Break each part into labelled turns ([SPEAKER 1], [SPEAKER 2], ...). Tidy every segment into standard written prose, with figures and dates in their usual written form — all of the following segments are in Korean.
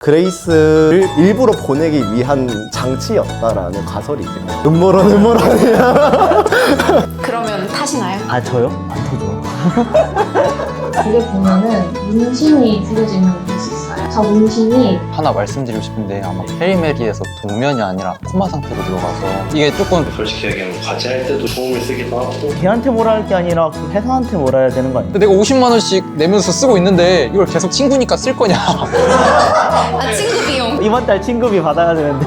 [SPEAKER 1] 그레이스를 일부러 보내기 위한 장치였다라는 가설이 있대요. 음모론이야.
[SPEAKER 2] 그러면 타시나요?
[SPEAKER 3] 아 저요? 안 터져.
[SPEAKER 4] 이게 보면은 문신이 그려지는 곳이 있어요. 저 문신이
[SPEAKER 5] 하나 말씀드리고 싶은데 아마 헤일메리에서 동면이 아니라 코마 상태로 들어가서 이게 조금
[SPEAKER 6] 솔직히 얘기하면 과제할 때도 도움을 쓰기도 하고
[SPEAKER 3] 걔한테 뭐라 할 게 아니라 그 회사한테 뭐라 해야 되는 거 아니야?
[SPEAKER 5] 내가 50만 원씩 내면서 쓰고 있는데 이걸 계속 친구니까 쓸 거냐.
[SPEAKER 2] 아, 친구 비용.
[SPEAKER 3] 이번 달 친구비 받아야 되는데.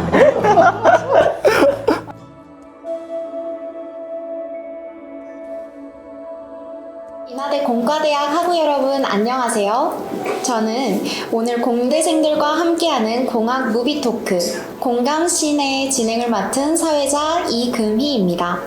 [SPEAKER 2] 인하대 공과대학 학우 여러분 안녕하세요. 저는 오늘 공대생들과 함께하는 공학 무비 토크 공강 시내 진행을 맡은 사회자 이금희입니다.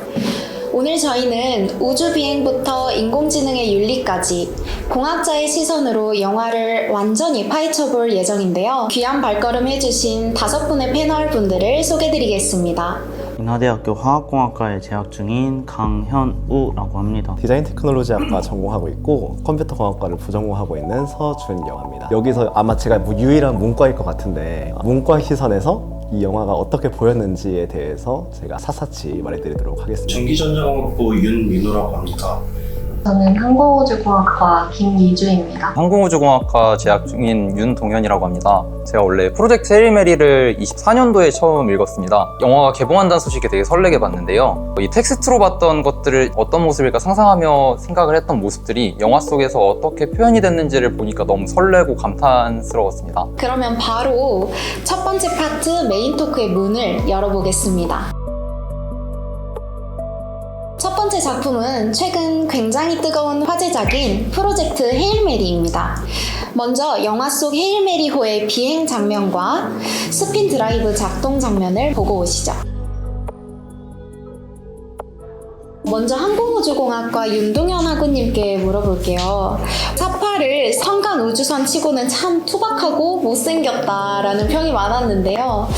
[SPEAKER 2] 오늘 저희는 우주 비행부터 인공지능의 윤리까지 공학자의 시선으로 영화를 완전히 파헤쳐 볼 예정인데요. 귀한 발걸음 해주신 5분의 패널 분들을 소개드리겠습니다.
[SPEAKER 3] 인하대학교 화학공학과에 재학 중인 강현우라고 합니다.
[SPEAKER 1] 디자인 테크놀로지학과 전공하고 있고 컴퓨터공학과를 부전공하고 있는 서준영입니다. 여기서 아마 제가 유일한 문과일 것 같은데 문과 시선에서 이 영화가 어떻게 보였는지에 대해서 제가 샅샅이 말해드리도록 하겠습니다.
[SPEAKER 6] 전기전자공학부 윤민호라고 합니다.
[SPEAKER 4] 저는 항공우주공학과 김미주입니다.
[SPEAKER 5] 항공우주공학과 재학 중인 윤동현이라고 합니다. 제가 원래 프로젝트 헤일메리를 24년도에 처음 읽었습니다. 영화가 개봉한다는 소식에 되게 설레게 봤는데요. 이 텍스트로 봤던 것들을 어떤 모습일까 상상하며 생각을 했던 모습들이 영화 속에서 어떻게 표현이 됐는지를 보니까 너무 설레고 감탄스러웠습니다.
[SPEAKER 2] 그러면 바로 첫 번째 파트 메인 토크의 문을 열어보겠습니다. 첫 번째 작품은 최근 굉장히 뜨거운 화제작인 프로젝트 헤일메리입니다. 먼저 영화 속 헤일메리호의 비행 장면과 스핀 드라이브 작동 장면을 보고 오시죠. 먼저 항공우주공학과 윤동현 학우님께 물어볼게요. 사파를 성간 우주선 치고는 참 투박하고 못생겼다라는 평이 많았는데요.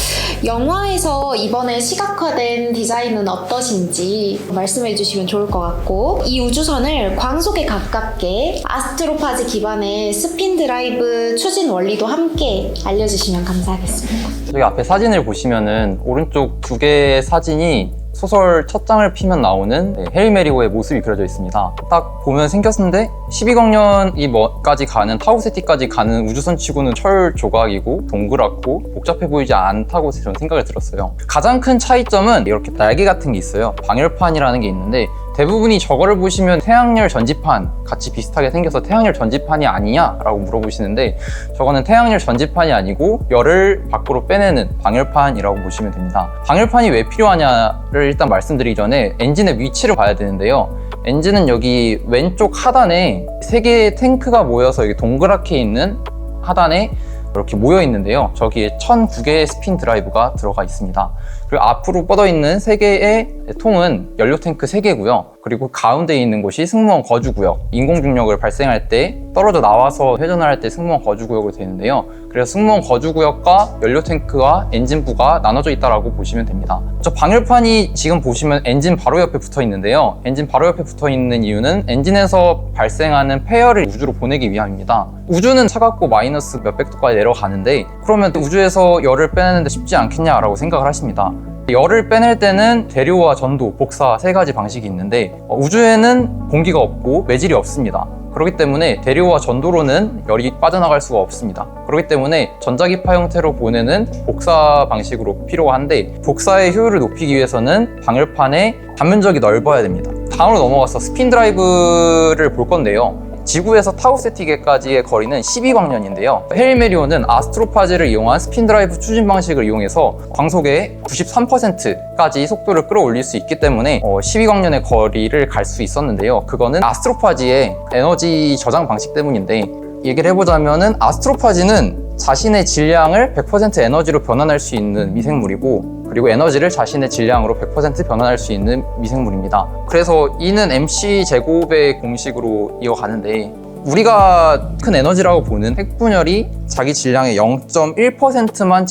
[SPEAKER 2] 영화에서 이번에 시각화된 디자인은 어떠신지 말씀해 주시면 좋을 것 같고, 이 우주선을 광속에 가깝게 아스트로파즈 기반의 스핀 드라이브 추진 원리도 함께 알려주시면 감사하겠습니다.
[SPEAKER 5] 저기 앞에 사진을 보시면은 오른쪽 2개의 사진이 소설 첫 장을 피면 나오는 헤일메리호의 모습이 그려져 있습니다. 딱 보면 생겼는데 12광년이 뭐까지 가는 타우세티까지 가는 우주선 치고는 철 조각이고 동그랗고 복잡해 보이지 않다고 저는 생각을 들었어요. 가장 큰 차이점은 이렇게 날개 같은 게 있어요. 방열판이라는 게 있는데 대부분이 저거를 보시면 태양열 전지판 같이 비슷하게 생겨서 태양열 전지판이 아니냐라고 물어보시는데, 저거는 태양열 전지판이 아니고 열을 밖으로 빼내는 방열판이라고 보시면 됩니다. 방열판이 왜 필요하냐를 일단 말씀드리기 전에 엔진의 위치를 봐야 되는데요. 엔진은 여기 왼쪽 하단에 3개의 탱크가 모여서 여기 동그랗게 있는 하단에 이렇게 모여 있는데요. 저기에 1009개의 스핀 드라이브가 들어가 있습니다. 그리고 앞으로 뻗어 있는 3개의 통은 연료 탱크 3개고요. 그리고 가운데 있는 곳이 승무원 거주구역, 인공중력을 발생할 때 떨어져 나와서 회전을 할 때 승무원 거주구역으로 되어 있는데요. 그래서 승무원 거주구역과 연료 탱크와 엔진부가 나눠져 있다고 보시면 됩니다. 저 방열판이 지금 보시면 엔진 바로 옆에 붙어 있는데요. 엔진 바로 옆에 붙어 있는 이유는 엔진에서 발생하는 폐열을 우주로 보내기 위함입니다. 우주는 차갑고 마이너스 몇백 도까지 내려가는데, 그러면 우주에서 열을 빼내는데 쉽지 않겠냐라고 생각을 하십니다. 열을 빼낼 때는 대류와 전도, 복사 3가지 방식이 있는데 우주에는 공기가 없고 매질이 없습니다. 그렇기 때문에 대류와 전도로는 열이 빠져나갈 수가 없습니다. 그렇기 때문에 전자기파 형태로 보내는 복사 방식으로 필요한데, 복사의 효율을 높이기 위해서는 방열판의 단면적이 넓어야 됩니다. 다음으로 넘어가서 스핀 드라이브를 볼 건데요. 지구에서 타우세티계까지의 거리는 12광년인데요. 헤일메리호는 아스트로파즈를 이용한 스핀 드라이브 추진 방식을 이용해서 광속의 93%까지 속도를 끌어올릴 수 있기 때문에 12광년의 거리를 갈 수 있었는데요. 그거는 아스트로파즈의 에너지 저장 방식 때문인데, 얘기를 해보자면은 아스트로파즈는 자신의 질량을 100% 에너지로 변환할 수 있는 미생물이고, 그리고 에너지를 자신의 질량으로 100% 변환할 수 있는 미생물입니다. 그래서 E는 MC 제곱의 공식으로 이어가는데, 우리가 큰 에너지라고 보는 핵분열이 자기 질량의 0.1%만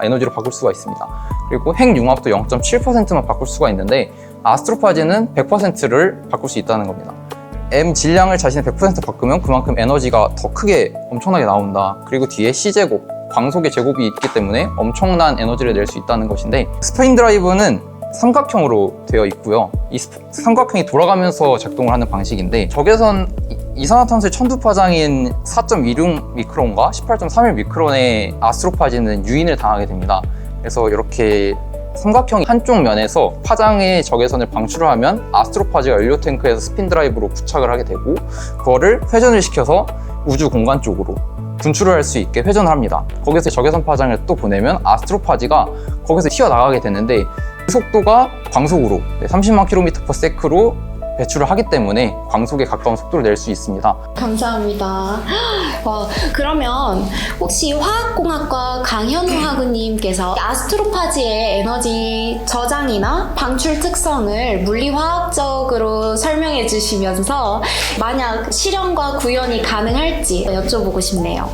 [SPEAKER 5] 에너지로 바꿀 수가 있습니다. 그리고 핵융합도 0.7%만 바꿀 수가 있는데, 아스트로파즈는 100%를 바꿀 수 있다는 겁니다. M 질량을 자신의 100% 바꾸면 그만큼 에너지가 더 크게 엄청나게 나온다. 그리고 뒤에 C제곱 광속의 제곱이 있기 때문에 엄청난 에너지를 낼 수 있다는 것인데, 스프링 드라이브는 삼각형으로 되어 있고요. 이 삼각형이 돌아가면서 작동을 하는 방식인데, 적외선 이산화탄소의 천두 파장인 4.26 미크론과 18.31 미크론의 아스트로파지는 유인을 당하게 됩니다. 그래서 이렇게 삼각형이 한쪽 면에서 파장의 적외선을 방출을 하면 아스트로파지가 연료 탱크에서 스핀 드라이브로 부착을 하게 되고, 그거를 회전을 시켜서 우주 공간 쪽으로 분출을 할 수 있게 회전을 합니다. 거기서 적외선 파장을 또 보내면 아스트로파지가 거기서 튀어나가게 되는데, 그 속도가 광속으로 30만 km/s로 배출을 하기 때문에 광속에 가까운 속도를 낼 수 있습니다.
[SPEAKER 2] 감사합니다. 와, 그러면 혹시 화학공학과 강현우 학우님께서 아스트로파지의 에너지 저장이나 방출 특성을 물리화학적으로 설명해 주시면서 만약 실험과 구현이 가능할지 여쭤보고 싶네요.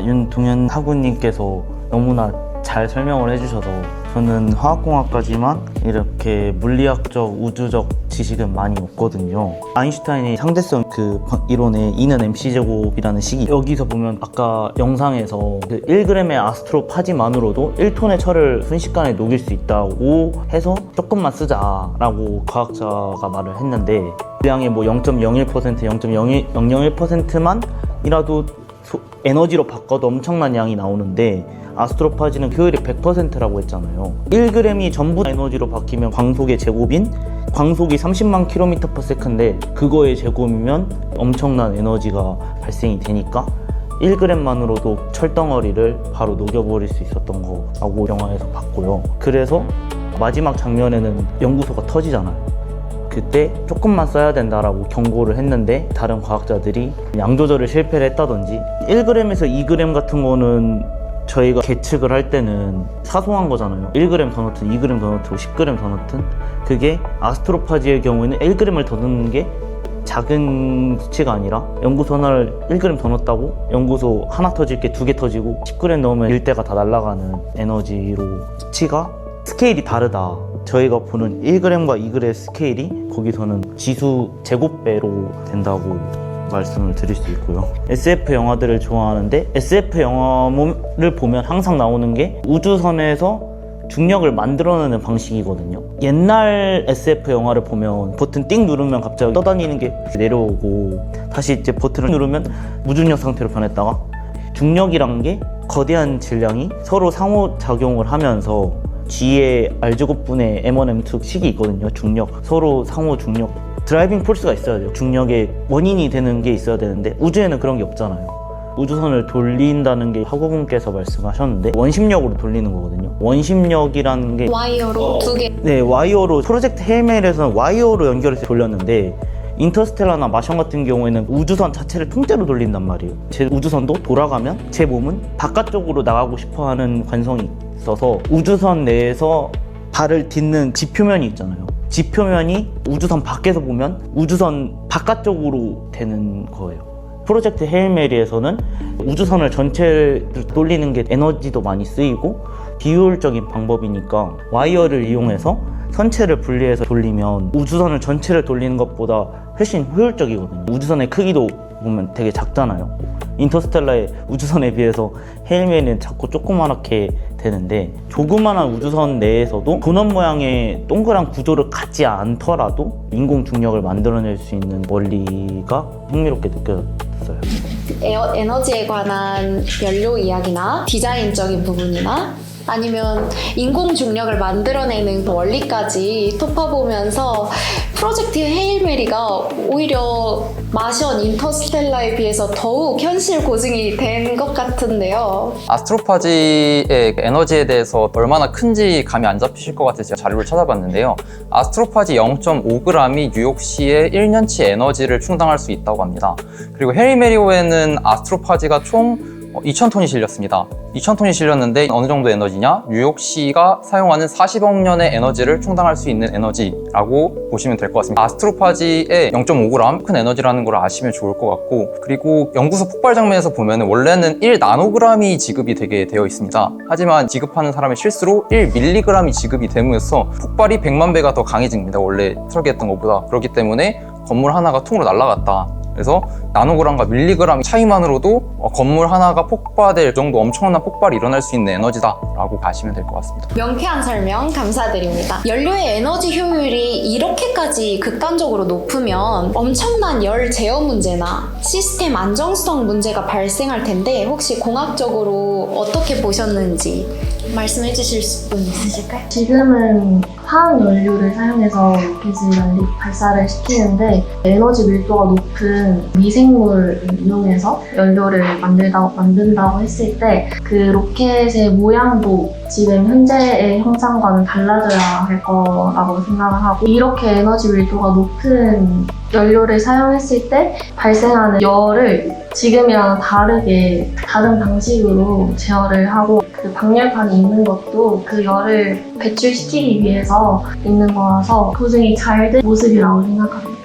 [SPEAKER 3] 윤동현 학우님께서 너무나 잘 설명을 해주셔서, 저는 화학공학까지만 이렇게 물리학적, 우주적 지식은 많이 없거든요. 아인슈타인의 상대성 그 이론의 E는 mc제곱이라는 식이, 여기서 보면 아까 영상에서 그 1g의 아스트로파지만으로도 1톤의 철을 순식간에 녹일 수 있다고 해서 조금만 쓰자라고 과학자가 말을 했는데, 물량의 뭐 0.01%, 0.001%만 이라도 에너지로 바꿔도 엄청난 양이 나오는데, 아스트로파지는 효율이 100%라고 했잖아요. 1g이 전부 에너지로 바뀌면 광속의 제곱인 광속이 30만 km/s인데, 그거의 제곱이면 엄청난 에너지가 발생이 되니까 1g만으로도 철덩어리를 바로 녹여버릴 수 있었던 거라고 영화에서 봤고요. 그래서 마지막 장면에는 연구소가 터지잖아요. 그때 조금만 써야 된다라고 경고를 했는데, 다른 과학자들이 양 조절을 실패를 했다든지, 1g에서 2g 같은 거는 저희가 계측을 할 때는 사소한 거잖아요. 1g 더 넣든 2g 더 넣든 10g 더 넣든, 그게 아스트로파지의 경우에는 1g을 더 넣는 게 작은 수치가 아니라, 연구소 하나를 1g 더 넣었다고 연구소 하나 터질 게 2개 터지고 10g 넣으면 일대가 다 날아가는 에너지로, 수치가 스케일이 다르다. 저희가 보는 1g과 2g의 스케일이 거기서는 지수 제곱배로 된다고 말씀을 드릴 수 있고요. SF 영화들을 좋아하는데, SF 영화를 보면 항상 나오는 게 우주선에서 중력을 만들어내는 방식이거든요. 옛날 SF 영화를 보면 버튼 띵 누르면 갑자기 떠다니는 게 내려오고, 다시 이제 버튼을 누르면 무중력 상태로 변했다가, 중력이란 게 거대한 질량이 서로 상호작용을 하면서 G의 R제곱분의 M1, M2 식이 있거든요. 중력, 서로 상호 중력, 드라이빙 폴스가 있어야 돼요. 중력의 원인이 되는 게 있어야 되는데, 우주에는 그런 게 없잖아요. 우주선을 돌린다는 게 학우분께서 말씀하셨는데, 원심력으로 돌리는 거거든요. 원심력이라는 게
[SPEAKER 2] 와이어로 2개.
[SPEAKER 3] 네, 와이어로, 프로젝트 헤일메리에서는 와이어로 연결해서 돌렸는데, 인터스텔라나 마션 같은 경우에는 우주선 자체를 통째로 돌린단 말이에요. 제 우주선도 돌아가면 제 몸은 바깥쪽으로 나가고 싶어하는 관성이 있어서, 우주선 내에서 발을 딛는 지표면이 있잖아요. 지표면이 우주선 밖에서 보면 우주선 바깥쪽으로 되는 거예요. 프로젝트 헤일메리에서는 우주선을 전체를 돌리는 게 에너지도 많이 쓰이고 비효율적인 방법이니까, 와이어를 이용해서 선체를 분리해서 돌리면 우주선을 전체를 돌리는 것보다 훨씬 효율적이거든요. 우주선의 크기도 보면 되게 작잖아요. 인터스텔라의 우주선에 비해서 헤일메리는 작고 조그맣게 되는데, 조그만한 우주선 내에서도 도넛 모양의 동그란 구조를 갖지 않더라도 인공 중력을 만들어낼 수 있는 원리가 흥미롭게 느껴졌어요.
[SPEAKER 2] 에너지에 관한 연료 이야기나 디자인적인 부분이나 아니면 인공 중력을 만들어내는 원리까지 톱파보면서 프로젝트 헤일메리가 오히려 마션 인터스텔라에 비해서 더욱 현실 고증이 된 것 같은데요.
[SPEAKER 5] 아스트로파지의 에너지에 대해서 얼마나 큰지 감이 안 잡히실 것 같아서 제가 자료를 찾아봤는데요. 아스트로파지 0.5g이 뉴욕시의 1년치 에너지를 충당할 수 있다고 합니다. 그리고 헤일메리호에는 아스트로파지가 총 2,000톤이 실렸습니다. 2,000톤이 실렸는데 어느 정도 에너지냐? 뉴욕시가 사용하는 40억 년의 에너지를 충당할 수 있는 에너지라고 보시면 될 것 같습니다. 아스트로파지의 0.5g 큰 에너지라는 걸 아시면 좋을 것 같고, 그리고 연구소 폭발 장면에서 보면 원래는 1나노그램이 지급이 되게 되어 있습니다. 하지만 지급하는 사람의 실수로 1mg이 지급이 되면서 폭발이 100만 배가 더 강해집니다. 원래 설계했던 것보다. 그렇기 때문에 건물 하나가 통으로 날아갔다. 그래서 나노그램과 밀리그램 차이만으로도 건물 하나가 폭발될 정도 엄청난 폭발이 일어날 수 있는 에너지다라고 가시면 될 것 같습니다.
[SPEAKER 2] 명쾌한 설명 감사드립니다. 연료의 에너지 효율이 이렇게까지 극단적으로 높으면 엄청난 열 제어 문제나 시스템 안정성 문제가 발생할 텐데 혹시 공학적으로 어떻게 보셨는지 말씀해 주실 분 있으실까요?
[SPEAKER 4] 지금은 화학 연료를 사용해서 로켓을 발사를 시키는데 에너지 밀도가 높은 미생물을 이용해서 연료를 만든다고 했을 때 그 로켓의 모양도 지금 현재의 형상과는 달라져야 할 거라고 생각을 하고, 이렇게 에너지 밀도가 높은 연료를 사용했을 때 발생하는 열을 지금이랑 다르게 다른 방식으로 제어를 하고, 그 방열판이 있는 것도 그 열을 배출시키기 위해서 있는 거라서 고증이 잘 된 모습이라고 생각합니다.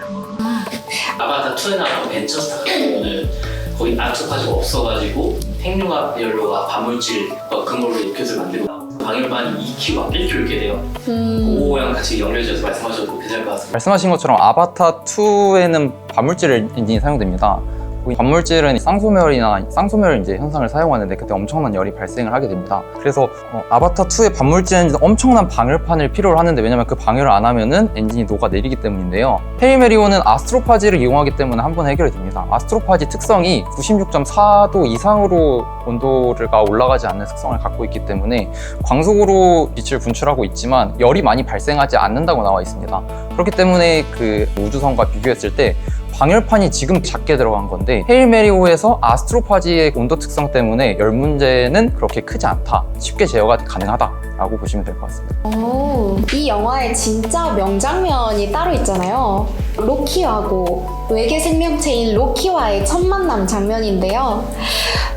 [SPEAKER 7] 아바타 2에 나왔던 벤처스타 같은 경우는 거의 아트파지가 없어가지고 핵융합 연료와 반물질과 그걸로 로켓을 만들고 방열판이 2kg, 1kg 이렇게 돼요. 그거랑 같이 연결지어서 말씀하셔도 괜찮을 것 같습니다.
[SPEAKER 5] 말씀하신 것처럼 아바타 2에는 반물질 엔진이 사용됩니다. 거기 반물질은 쌍소멸 이제 현상을 사용하는데 그때 엄청난 열이 발생을 하게 됩니다. 그래서 아바타 2의 반물질 엔진은 엄청난 방열판을 필요로 하는데, 왜냐면 그 방열을 안 하면은 엔진이 녹아내리기 때문인데요. 헤리메리온은 아스트로파지를 이용하기 때문에 한 번에 해결이 됩니다. 아스트로파지 특성이 96.4도 이상으로 온도가 올라가지 않는 특성을 갖고 있기 때문에 광속으로 빛을 분출하고 있지만 열이 많이 발생하지 않는다고 나와 있습니다. 그렇기 때문에 그 우주선과 비교했을 때 방열판이 지금 작게 들어간 건데, 헤일메리오에서 아스트로파지의 온도 특성 때문에 열 문제는 그렇게 크지 않다, 쉽게 제어가 가능하다라고 보시면 될 것 같습니다.
[SPEAKER 2] 오, 이 영화에 진짜 명장면이 따로 있잖아요. 로키하고 외계 생명체인 로키와의 첫 만남 장면인데요.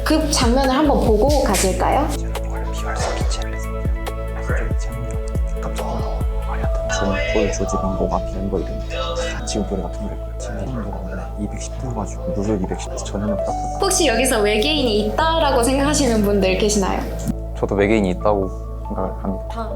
[SPEAKER 2] 그 장면을 한번 보고 가실까요?
[SPEAKER 3] 돌 조직은 뭐가 비는 거 이런 지금 돌에 같은 거일 거예요. 지금 온도가 원래 210도 가지고 누설 210도 전에는 딱
[SPEAKER 2] 혹시 여기서 외계인이 있다라고 생각하시는 분들 계시나요?
[SPEAKER 5] 저도 외계인이 있다고 생각을 합니다.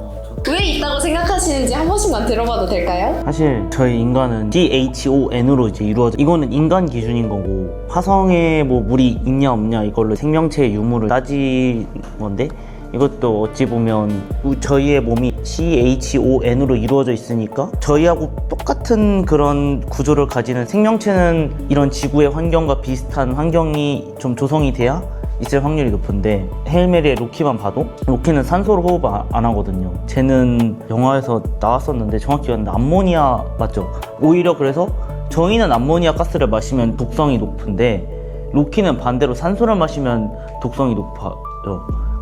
[SPEAKER 2] 왜 있다고 생각하시는지 한 번씩만 들어봐도 될까요?
[SPEAKER 3] 사실 저희 인간은 CHON으로 이제 이루어져, 이거는 인간 기준인 거고, 화성에 뭐 물이 있냐 없냐 이걸로 생명체의 유무를 따지는 건데, 이것도 어찌 보면 저희의 몸이 CHON으로 이루어져 있으니까 저희하고 똑같은 그런 구조를 가지는 생명체는 이런 지구의 환경과 비슷한 환경이 좀 조성이 돼야 있을 확률이 높은데, 헤일메리의 로키만 봐도 로키는 산소를 호흡 안 하거든요. 쟤는 영화에서 나왔었는데 정확히 기억나는데 암모니아 맞죠? 오히려 그래서 저희는 암모니아 가스를 마시면 독성이 높은데 로키는 반대로 산소를 마시면 독성이 높아요.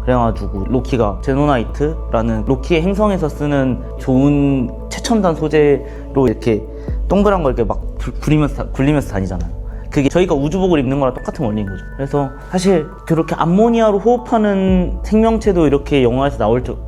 [SPEAKER 3] 그래가지고 로키가 제노나이트라는 로키의 행성에서 쓰는 좋은 최첨단 소재로 이렇게 동그란 걸 이렇게 막 굴리면서 다니잖아요. 그게 저희가 우주복을 입는 거랑 똑같은 원리인 거죠. 그래서 사실 그렇게 암모니아로 호흡하는 생명체도 이렇게 영화에서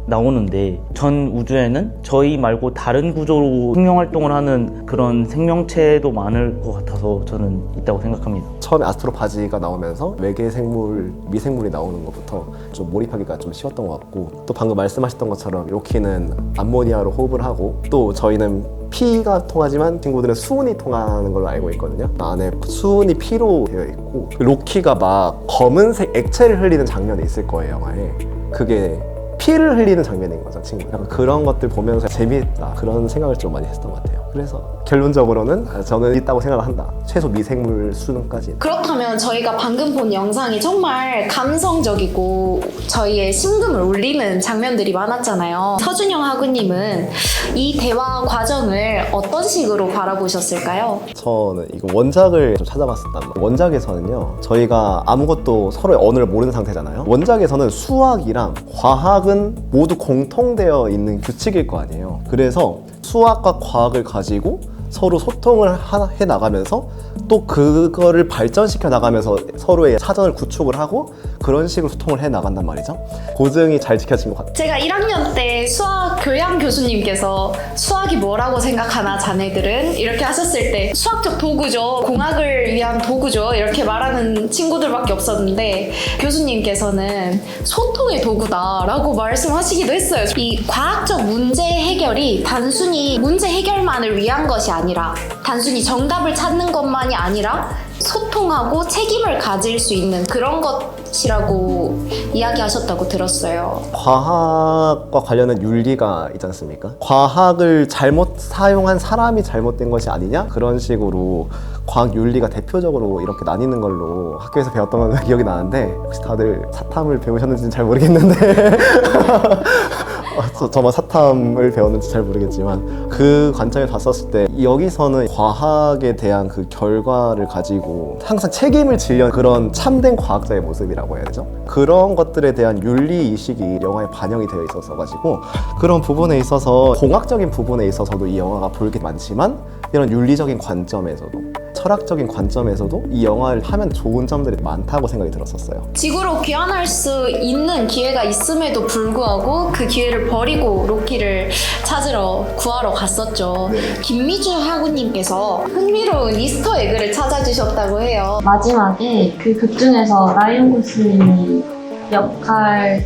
[SPEAKER 3] 나오는데, 전 우주에는 저희 말고 다른 구조로 생명활동을 하는 그런 생명체도 많을 것 같아서 저는 있다고 생각합니다.
[SPEAKER 1] 처음에 아스트로파지가 나오면서 외계 생물, 미생물이 나오는 것부터 좀 몰입하기가 좀 쉬웠던 것 같고, 또 방금 말씀하셨던 것처럼 로키는 암모니아로 호흡을 하고, 또 저희는 피가 통하지만 친구들은 수은이 통하는 걸로 알고 있거든요. 안에 수은이 피로 되어 있고, 로키가 막 검은색 액체를 흘리는 장면이 있을 거예요, 영화에. 그게 피를 흘리는 장면인 거죠, 친구들. 약간 그런 것들 보면서 재미있다, 그런 생각을 좀 많이 했던 것 같아요. 그래서 결론적으로는 저는 있다고 생각을 한다. 최소 미생물 수능까지.
[SPEAKER 2] 그렇다면 저희가 방금 본 영상이 정말 감성적이고 저희의 심금을 울리는 장면들이 많았잖아요. 서준영 학우님은 이 대화 과정을 어떤 식으로 바라보셨을까요?
[SPEAKER 1] 저는 이거 원작을 좀 찾아봤었단 말이에요. 원작에서는요, 저희가 아무것도 서로의 언어를 모르는 상태잖아요. 원작에서는 수학이랑 과학은 모두 공통되어 있는 규칙일 거 아니에요. 그래서 수학과 과학을 가지고 서로 소통을 해 나가면서 또 그거를 발전시켜 나가면서 서로의 사전을 구축을 하고 그런 식으로 소통을 해 나간단 말이죠. 고증이 잘 지켜진 것 같아요.
[SPEAKER 2] 제가 1학년 때 수학 교양 교수님께서 수학이 뭐라고 생각하나 자네들은 이렇게 하셨을 때 수학적 도구죠, 공학을 위한 도구죠 이렇게 말하는 친구들밖에 없었는데, 교수님께서는 소통의 도구다라고 말씀하시기도 했어요. 이 과학적 문제 해결이 단순히 문제 해결만을 위한 것이 아니라, 단순히 정답을 찾는 것만이 아니라 소통하고 책임을 가질 수 있는 그런 것이라고 이야기하셨다고 들었어요.
[SPEAKER 1] 과학과 관련된 윤리가 있지 않습니까? 과학을 잘못 사용한 사람이 잘못된 것이 아니냐? 그런 식으로 과학 윤리가 대표적으로 이렇게 나뉘는 걸로 학교에서 배웠던 건 기억이 나는데, 혹시 다들 사탐을 배우셨는지는 잘 모르겠는데 저만 사탐을 배웠는지 잘 모르겠지만, 그 관점에 봤었을 때 여기서는 과학에 대한 그 결과를 가지고 항상 책임을 지려는 그런 참된 과학자의 모습이라고 해야 되죠? 그런 것들에 대한 윤리의식이 영화에 반영이 되어 있어서 가지고, 그런 부분에 있어서 공학적인 부분에 있어서도 이 영화가 볼 게 많지만, 이런 윤리적인 관점에서도 철학적인 관점에서도 이 영화를 하면 좋은 점들이 많다고 생각이 들었었어요.
[SPEAKER 2] 지구로 귀환할 수 있는 기회가 있음에도 불구하고 그 기회를 버리고 로키를 구하러 갔었죠. 김미주 학우님께서 흥미로운 이스터 에그를 찾아주셨다고 해요.
[SPEAKER 4] 마지막에 그 극 중에서 라이언 고슬링이 역할의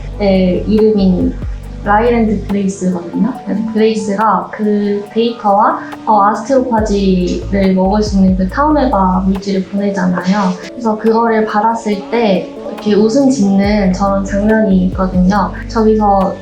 [SPEAKER 4] 이름인 라이랜드 그레이스거든요. 그래서 그레이스가 그 데이터와 아스트로파지를 먹을 수 있는 그 타우메바 물질을 보내잖아요. 그래서 그거를 받았을 때 이렇게 웃음 짓는 저런 장면이 있거든요. 저기서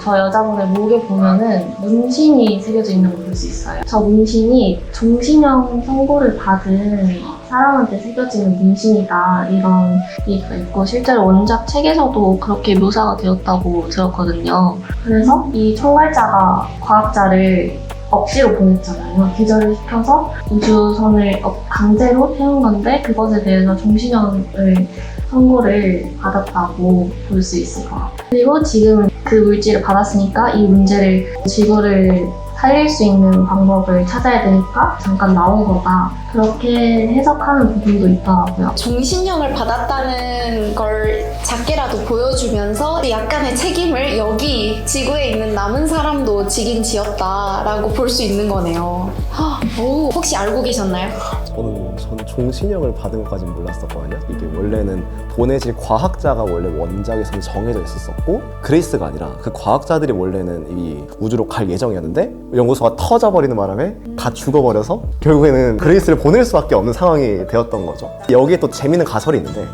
[SPEAKER 4] 저 여자분의 목에 보면은 문신이 새겨져 있는 걸 볼 수 있어요. 저 문신이 종신형 선고를 받은 사람한테 새겨지는 문신이다, 이런 얘기가 있고, 실제로 원작 책에서도 그렇게 묘사가 되었다고 들었거든요. 그래서 이 총괄자가 과학자를 억지로 보냈잖아요. 기절을 시켜서 우주선을 강제로 태운 건데, 그것에 대해서 종신형을 선고를 받았다고 볼 수 있을 것 같아요. 그리고 지금 그 물질을 받았으니까 이 문제를, 지구를 살릴 수 있는 방법을 찾아야 되니까 잠깐 나온 거다, 그렇게 해석하는 부분도 있더라고요.
[SPEAKER 2] 종신형을 받았다는 걸 작게라도 보여주면서 약간의 책임을 여기 지구에 있는 남은 사람도 지긴 지었다라고 볼 수 있는 거네요. 오, 혹시 알고 계셨나요?
[SPEAKER 1] 저는 종신형을 받은 것까지는 몰랐었거든요. 이게 원래는 보내질 과학자가 원래 원작에서는 정해져 있었었고, 그레이스가 아니라 그 과학자들이 원래는 이 우주로 갈 예정이었는데 연구소가 터져버리는 바람에 다 죽어버려서 결국에는 그레이스를 보낼 수밖에 없는 상황이 되었던 거죠. 여기에 또 재밌는 가설이 있는데,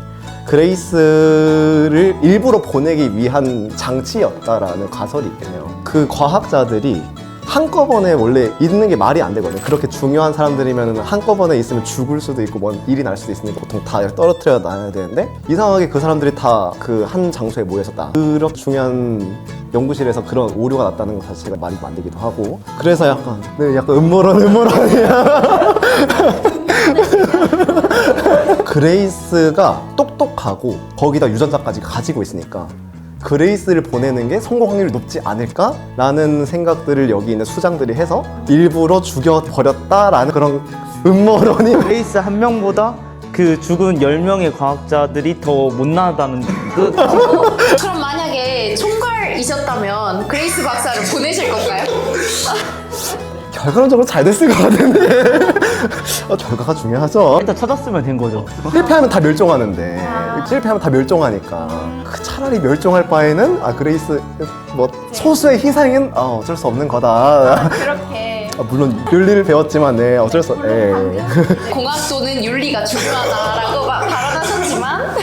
[SPEAKER 1] 그레이스를 일부러 보내기 위한 장치였다라는 가설이 있겠네요. 그 과학자들이 한꺼번에 원래 있는 게 말이 안 되거든요. 그렇게 중요한 사람들이면 한꺼번에 있으면 죽을 수도 있고 뭔 일이 날 수도 있으니까 보통 다 떨어뜨려 놔야 되는데, 이상하게 그 사람들이 다 그 한 장소에 모여 있었다. 그렇게 중요한 연구실에서 그런 오류가 났다는 것 자체가 말이 안 되기도 하고, 그래서 약간 음모론이야. 그레이스가 똑똑하고 거기다 유전자까지 가지고 있으니까 그레이스를 보내는 게 성공 확률이 높지 않을까라는 생각들을 여기 있는 수장들이 해서 일부러 죽여버렸다라는 그런 음모론이.
[SPEAKER 3] 그레이스 한 명보다 그 죽은 10명의 과학자들이 더 못나다는 뜻.
[SPEAKER 2] 그럼 만약에 총괄이셨다면 그레이스 박사를 보내실 건가요?
[SPEAKER 1] 결과론적으로 잘 됐을 것 같은데. 결과가 중요하죠.
[SPEAKER 3] 일단 찾았으면 된 거죠.
[SPEAKER 1] 실패하면 다 멸종하는데, 실패하면 다 멸종하니까 차라리 멸종할 바에는 그레이스 뭐 소수의 희생은 어쩔 수 없는 거다.
[SPEAKER 2] 그렇게
[SPEAKER 1] 물론 윤리를 배웠지만 네, 어쩔 수
[SPEAKER 2] 공학도는 윤리가 중요하다라고 발언하셨지만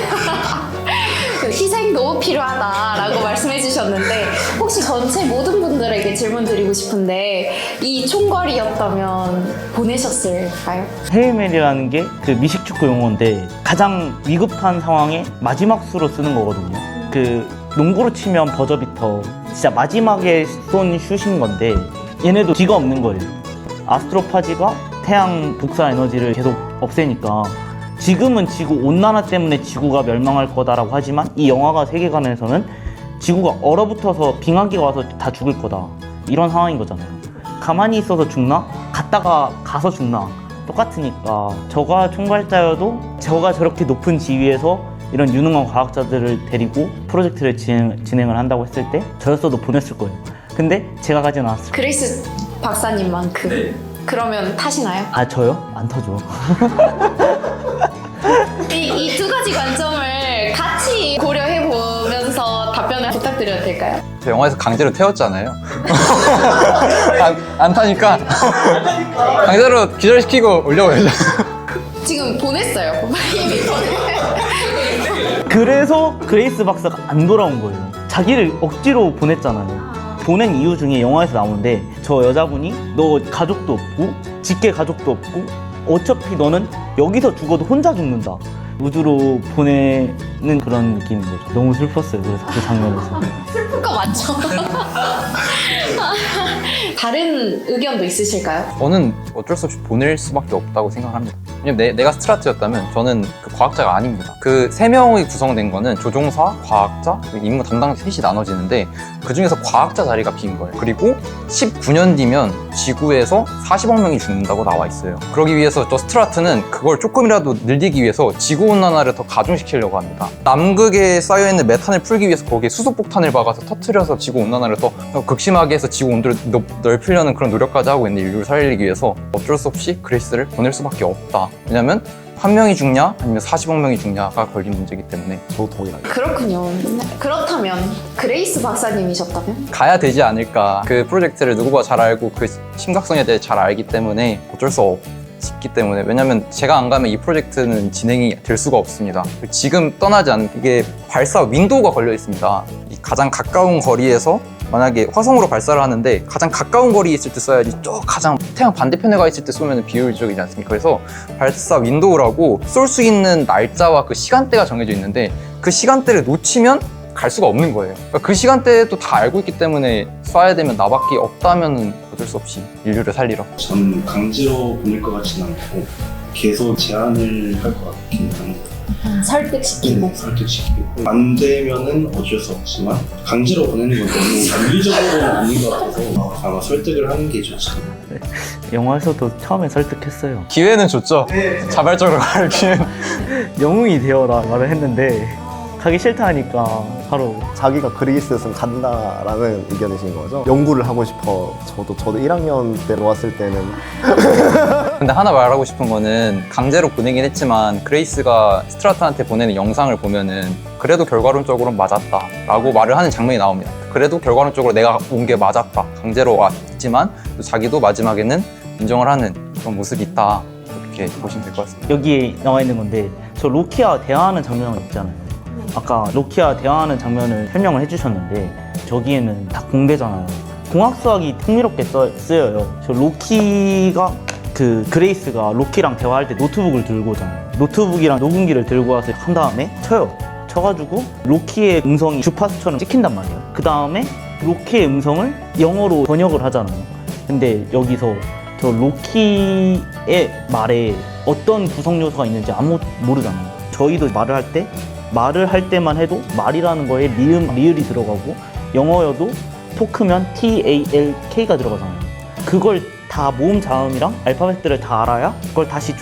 [SPEAKER 2] 그 희생도 필요하다라고 말씀해 주셨는데, 혹시 전체 모든 분들에게 질문 드리고 싶은데, 이 총괄이었다면 보내셨을까요?
[SPEAKER 3] 헤일메리라는 게 그 미식축구 용어인데 가장 위급한 상황에 마지막 수로 쓰는 거거든요. 그 농구로 치면 버저비터, 진짜 마지막에 쏜 슛인 건데 얘네도 뒤가 없는 거예요. 아스트로파지가 태양 복사 에너지를 계속 없애니까 지금은 지구 온난화 때문에 지구가 멸망할 거다라고 하지만, 이 영화가 세계관에서는 지구가 얼어붙어서 빙하기가 와서 다 죽을 거다, 이런 상황인 거잖아요. 가만히 있어서 죽나? 갔다가 가서 죽나? 똑같으니까 저가 총괄자여도 저가 저렇게 높은 지위에서 이런 유능한 과학자들을 데리고 프로젝트를 진행을 한다고 했을 때 저였어도 보냈을 거예요. 근데 제가 가진 않았을 거예요.
[SPEAKER 2] 그레이스 박사님만큼.
[SPEAKER 7] 네.
[SPEAKER 2] 그러면 타시나요?
[SPEAKER 3] 저요? 안 타죠.
[SPEAKER 2] 이 두 가지 관점을 같이 고려해 보면서 답변을 부탁드려도 될까요?
[SPEAKER 5] 저 영화에서 강제로 태웠잖아요. 안 타니까 강제로 기절시키고 올려버리죠.
[SPEAKER 2] 지금 보냈어요. 이미 보냈어요.
[SPEAKER 3] 그래서 그레이스 박사가 안 돌아온 거예요. 자기를 억지로 보냈잖아요. 보낸 이유 중에 영화에서 나오는데 저 여자분이 너 가족도 없고 직계 가족도 없고 어차피 너는 여기서 죽어도 혼자 죽는다. 우주로 보내는 그런 느낌인 거죠. 너무 슬펐어요. 그래서 그 장면에서.
[SPEAKER 2] 슬픈 거 맞죠? 다른 의견도 있으실까요?
[SPEAKER 5] 저는 어쩔 수 없이 보낼 수밖에 없다고 생각합니다. 왜냐면 내가 스트라트였다면 저는 그 과학자가 아닙니다. 그 3명이 구성된 거는 조종사, 과학자, 그리고 임무 담당자 셋이 나눠지는데 그 중에서 과학자 자리가 빈 거예요. 그리고 19년 뒤면 지구에서 40억 명이 죽는다고 나와 있어요. 그러기 위해서 저 스트라트는 그걸 조금이라도 늘리기 위해서 지구온난화를 더 가중시키려고 합니다. 남극에 쌓여있는 메탄을 풀기 위해서 거기에 수소폭탄을 박아서 터트려서 지구온난화를 더 극심하게 해서 지구 온도를 넓히려는 그런 노력까지 하고 있는데 인류를 살리기 위해서 어쩔 수 없이 그레이스를 보낼 수밖에 없다. 왜냐면 한 명이 죽냐 아니면 40억 명이 죽냐가 걸린 문제이기 때문에
[SPEAKER 1] 저도 동일합니다.
[SPEAKER 2] 그렇군요. 그렇다면 그레이스 박사님이셨다면?
[SPEAKER 5] 가야 되지 않을까. 그 프로젝트를 누구보다 잘 알고 그 심각성에 대해 잘 알기 때문에 어쩔 수 없기 때문에 왜냐면 제가 안 가면 이 프로젝트는 진행이 될 수가 없습니다. 지금 떠나지 않는 이게 발사 윈도우가 걸려 있습니다. 이 가장 가까운 거리에서 만약에 화성으로 발사를 하는데 가장 가까운 거리에 있을 때 써야지 저 가장 태양 반대편에 가 있을 때 쏘면 비효율적이지 않습니까? 그래서 발사 윈도우라고 쏠 수 있는 날짜와 그 시간대가 정해져 있는데 그 시간대를 놓치면 갈 수가 없는 거예요. 그러니까 그 시간대도 다 알고 있기 때문에 쏴야 되면 나밖에 없다면 어쩔 수 없이 인류를 살리러.
[SPEAKER 6] 전 강제로 보낼 것 같지는 않고 계속 제한을 할 것 같긴 합니다.
[SPEAKER 2] 설득시키고.
[SPEAKER 6] 설득시키고 안 되면은 어쩔 수 없지만 강제로 보내는 건 너무 윤리적으로는 아닌 것 같아서 아마 설득을 하는 게 좋지 않나.
[SPEAKER 3] 영화에서도 처음에 설득했어요.
[SPEAKER 5] 기회는 줬죠. 자발적으로 갈 기회는.
[SPEAKER 3] 영웅이 되어라 말을 했는데 가기 싫다 하니까 바로
[SPEAKER 1] 자기가 그레이스였으면 간다라는 의견이신 거죠? 연구를 하고 싶어. 저도 1학년 때 왔을 때는
[SPEAKER 5] 근데 하나 말하고 싶은 거는 강제로 보내긴 했지만 그레이스가 스트라트한테 보내는 영상을 보면은 그래도 결과론적으로는 맞았다 라고 말을 하는 장면이 나옵니다. 그래도 결과론적으로 내가 온 게 맞았다. 강제로 왔지만 또 자기도 마지막에는 인정을 하는 그런 모습이 있다. 이렇게 보시면 될 것 같습니다.
[SPEAKER 3] 여기에 나와 있는 건데 저 로키와 대화하는 장면 있잖아요. 아까 로키와 대화하는 장면을 설명을 해주셨는데 저기에는 다 공대잖아요. 공학 수학이 풍요롭게 쓰여요. 저 로키가 그 그레이스가 로키랑 대화할 때 노트북을 들고 오잖아요. 노트북이랑 녹음기를 들고 와서 한 다음에 쳐요. 쳐가지고 로키의 음성이 주파수처럼 찍힌단 말이에요. 그 다음에 로키의 음성을 영어로 번역을 하잖아요. 근데 여기서 저 로키의 말에 어떤 구성 요소가 있는지 아무것도 모르잖아요. 저희도 말을 할 때만 해도 말이라는 거에 리을이 들어가고 영어여도 토크면 TALK가 들어가잖아요. 그걸 다 모음 자음이랑 알파벳들을 다 알아야 그걸 다시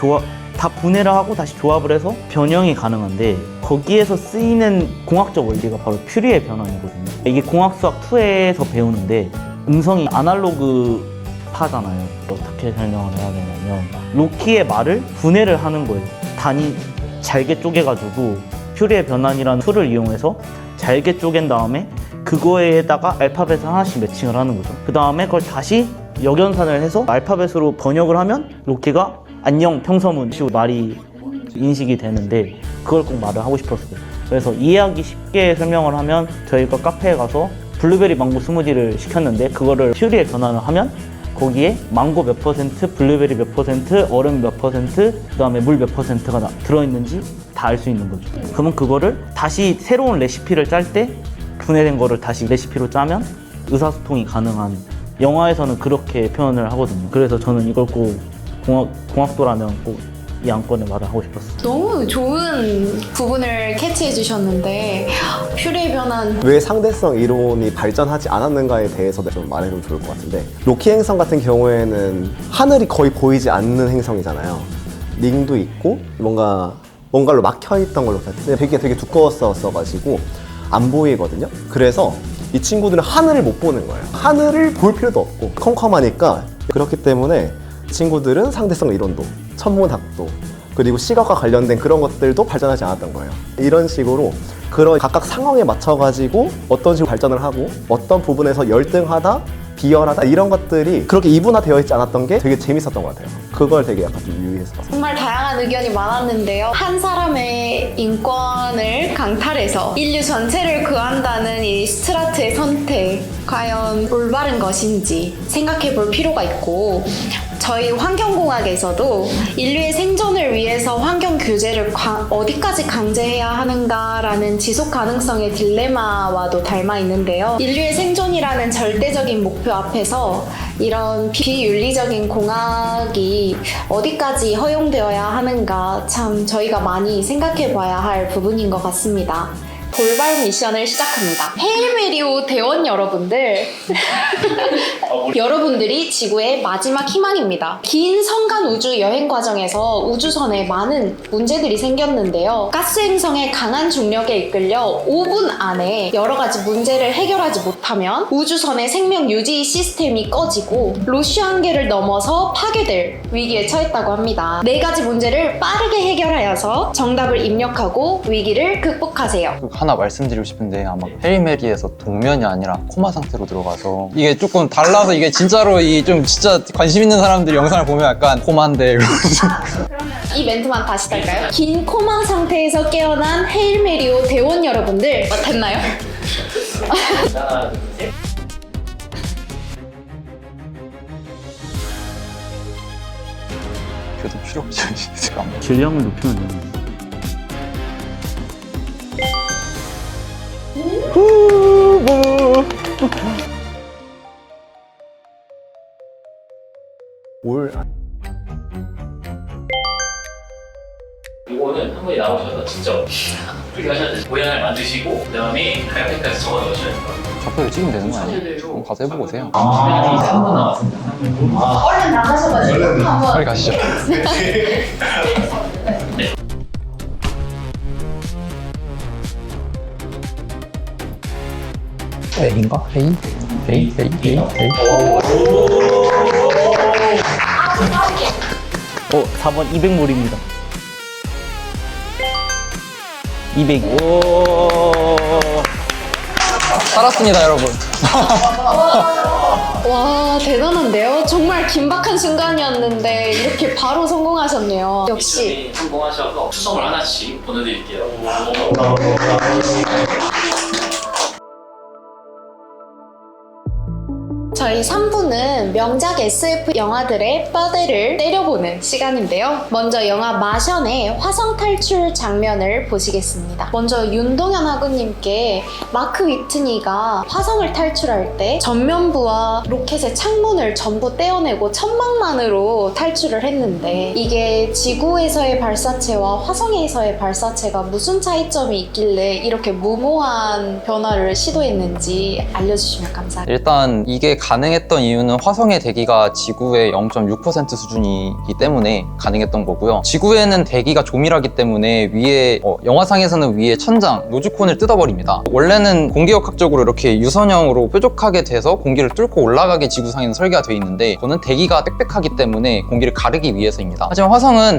[SPEAKER 3] 다 분해를 하고 다시 조합을 해서 변형이 가능한데 거기에서 쓰이는 공학적 원리가 바로 퓨리의 변환이거든요. 이게 공학 수학 2에서 배우는데 음성이 아날로그파잖아요. 어떻게 설명을 해야 되냐면 로키의 말을 분해를 하는 거예요. 단위 잘게 쪼개가지고 퓨리의 변환이라는 툴을 이용해서 잘게 쪼갠 다음에 그거에다가 알파벳을 하나씩 매칭을 하는 거죠. 그 다음에 그걸 다시 역연산을 해서 알파벳으로 번역을 하면 로키가 안녕 평서문 식으로 말이 인식이 되는데 그걸 꼭 말을 하고 싶었어요. 그래서 이해하기 쉽게 설명을 하면 저희가 카페에 가서 블루베리 망고 스무디를 시켰는데 그거를 퓨리에 변환을 하면 거기에 망고 몇 %, 블루베리 몇 %, 얼음 몇 %, 그 다음에 물 몇 %가 들어있는지 다 알 수 있는 거죠. 그러면 그거를 다시 새로운 레시피를 짤 때 분해된 거를 다시 레시피로 짜면 의사소통이 가능한, 영화에서는 그렇게 표현을 하거든요. 그래서 저는 이걸 꼭 공학도라면 꼭 이 안건을 말을 하고 싶었어요.
[SPEAKER 2] 너무 좋은 부분을 캐치해 주셨는데 퓨리의 변환
[SPEAKER 1] 왜 상대성 이론이 발전하지 않았는가에 대해서 좀 말해주면 좋을 것 같은데, 로키 행성 같은 경우에는 하늘이 거의 보이지 않는 행성이잖아요. 링도 있고 뭔가로 막혀있던 걸로 봤는데 되게 두꺼웠어가지고 안 보이거든요. 그래서 이 친구들은 하늘을 못 보는 거예요. 하늘을 볼 필요도 없고 컴컴하니까. 그렇기 때문에 친구들은 상대성 이론도 천문학도 그리고 시각과 관련된 그런 것들도 발전하지 않았던 거예요. 이런 식으로 그런 각각 상황에 맞춰가지고 어떤 식으로 발전을 하고 어떤 부분에서 열등하다 비열하다 이런 것들이 그렇게 이분화되어 있지 않았던 게 되게 재밌었던 것 같아요. 그걸 되게 약간 좀 유의했었어요.
[SPEAKER 2] 정말 다양한 의견이 많았는데요. 한 사람의 인권을 강탈해서 인류 전체를 구한다는 이 스트라트의 선택, 과연 올바른 것인지 생각해 볼 필요가 있고, 저희 환경공학에서도 인류의 생존을 위해서 환경 규제를 어디까지 강제해야 하는가라는 지속 가능성의 딜레마와도 닮아 있는데요. 인류의 생존이라는 절대적인 목표 앞에서 이런 비윤리적인 공학이 어디까지 허용되어야 하는가 참 저희가 많이 생각해 봐야 할 부분인 것 같습니다. 돌발 미션을 시작합니다. 헤일메리오 대원 여러분들, 여러분들이 지구의 마지막 희망입니다. 긴 성간 우주 여행 과정에서 우주선에 많은 문제들이 생겼는데요. 가스 행성의 강한 중력에 이끌려 5분 안에 여러 가지 문제를 해결하지 못하면 우주선의 생명 유지 시스템이 꺼지고 로슈 한계를 넘어서 파괴될 위기에 처했다고 합니다. 4가지 문제를 빠르게 해결하여서 정답을 입력하고 위기를 극복하세요.
[SPEAKER 5] 하나 말씀드리고 싶은데 아마 헤일메리에서 동면이 아니라 코마 상태로 들어가서 이게 조금 달라서 이게 진짜로 이 좀 진짜 관심 있는 사람들이 영상을 보면 약간 코마인데
[SPEAKER 2] 이 멘트만 다시 할까요? 긴 코마 상태에서 깨어난 헤일메리오 대원 여러분들 됐나요?
[SPEAKER 7] 하나, 둘, 셋.
[SPEAKER 5] 그래도 필요 없지 않을까?
[SPEAKER 3] 질량을 높이면 되는
[SPEAKER 7] 이거는 한 분이 나오셔서 직접 그렇게 하셔야 돼요. 모양을 만드시고 그 다음에 가격대까지 적어 넣으셔야 돼요.
[SPEAKER 5] 좌표를 찍으면 되는 거 아니에요? 그럼 가서 해보고 오세요.
[SPEAKER 7] 시간이 3분 남았습니다.
[SPEAKER 2] 얼른 나가셔가지고 한번
[SPEAKER 5] 빨리 가시죠. A인가? A? A? A? A? A?
[SPEAKER 3] 4번 200몰입니다. 200.
[SPEAKER 5] 살았습니다, 여러분.
[SPEAKER 2] 와 대단한데요? 정말 긴박한 순간이었는데 이렇게 바로 성공하셨네요. 역시
[SPEAKER 7] 미션이 성공하셔서 추첨을 하나씩 보내드릴게요.
[SPEAKER 2] 저희 3부는 명작 SF 영화들의 뼈대를 때려보는 시간인데요. 먼저 영화 마션의 화성 탈출 장면을 보시겠습니다. 먼저 윤동현 학우님께 마크 위트니가 화성을 탈출할 때 전면부와 로켓의 창문을 전부 떼어내고 천막만으로 탈출을 했는데 이게 지구에서의 발사체와 화성에서의 발사체가 무슨 차이점이 있길래 이렇게 무모한 변화를 시도했는지 알려주시면 감사하겠습니다.
[SPEAKER 5] 일단 이게 가능했던 이유는 화성의 대기가 지구의 0.6% 수준이기 때문에 가능했던 거고요. 지구에는 대기가 조밀하기 때문에 위에 영화상에서는 위에 천장, 노즈콘을 뜯어버립니다. 원래는 공기역학적으로 이렇게 유선형으로 뾰족하게 돼서 공기를 뚫고 올라가게 지구상에는 설계가 되어 있는데 그거는 대기가 빽빽하기 때문에 공기를 가르기 위해서입니다. 하지만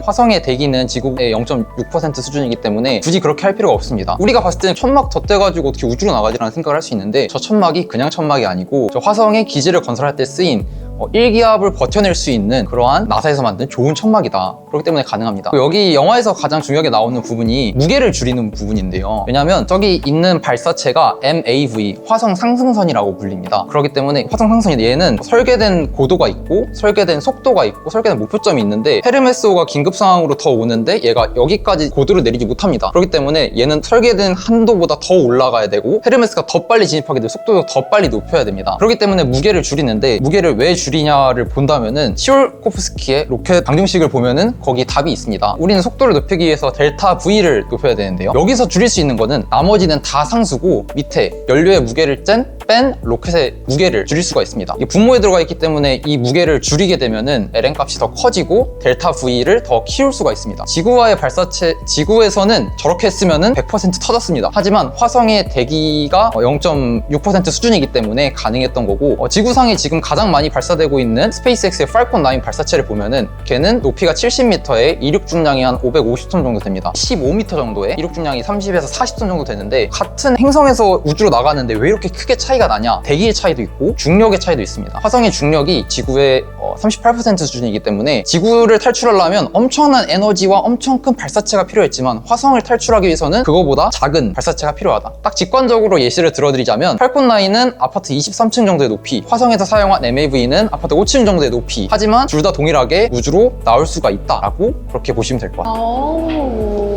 [SPEAKER 5] 화성의 대기는 지구의 0.6% 수준이기 때문에 굳이 그렇게 할 필요가 없습니다. 우리가 봤을 때는 천막 덧대가지고 어떻게 우주로 나가지라는 생각을 할 수 있는데 저 천막이 그냥 천막이 아니고 저 화성의 기지를 건설할 때 쓰인 1기압을 버텨낼 수 있는 그러한 나사에서 만든 좋은 천막이다. 그렇기 때문에 가능합니다. 여기 영화에서 가장 중요하게 나오는 부분이 무게를 줄이는 부분인데요. 왜냐하면 저기 있는 발사체가 MAV, 화성 상승선이라고 불립니다. 그렇기 때문에 화성 상승선이 얘는 설계된 고도가 있고 설계된 속도가 있고 설계된 목표점이 있는데 헤르메스호가 긴급 상황으로 더 오는데 얘가 여기까지 고도를 내리지 못합니다. 그렇기 때문에 얘는 설계된 한도보다 더 올라가야 되고 헤르메스가 더 빨리 진입하게 될 속도도 더 빨리 높여야 됩니다. 그렇기 때문에 무게를 줄이는데 무게를 왜 줄이냐를 본다면은 시올코프스키의 로켓 방정식을 보면은 거기 답이 있습니다. 우리는 속도를 높이기 위해서 델타 V를 높여야 되는데요. 여기서 줄일 수 있는 거는 나머지는 다 상수고 밑에 연료의 무게를 뺀 로켓의 무게를 줄일 수가 있습니다. 이게 분모에 들어가 있기 때문에 이 무게를 줄이게 되면은 LN 값이 더 커지고 델타 V를 더 키울 수가 있습니다. 지구와의 발사체, 지구에서는 저렇게 했으면은 100% 터졌습니다. 하지만 화성의 대기가 0.6% 수준이기 때문에 가능했던 거고 지구상에 지금 가장 많이 발사되고 있는 스페이스X의 팔콘 9 발사체를 보면은 걔는 높이가 70m에 이륙 중량이 한 550톤 정도 됩니다. 15m 정도에 이륙 중량이 30에서 40톤 정도 되는데 같은 행성에서 우주로 나가는데 왜 이렇게 크게 차이가 차이가 나냐? 대기의 차이도 있고 중력의 차이도 있습니다. 화성의 중력이 지구의 38% 수준이기 때문에 지구를 탈출하려면 엄청난 에너지와 엄청 큰 발사체가 필요했지만 화성을 탈출하기 위해서는 그거보다 작은 발사체가 필요하다. 딱 직관적으로 예시를 들어드리자면 팔콘 9은 아파트 23층 정도의 높이, 화성에서 사용한 MAV는 아파트 5층 정도의 높이. 하지만 둘 다 동일하게 우주로 나올 수가 있다라고 그렇게 보시면 될 것 같아요.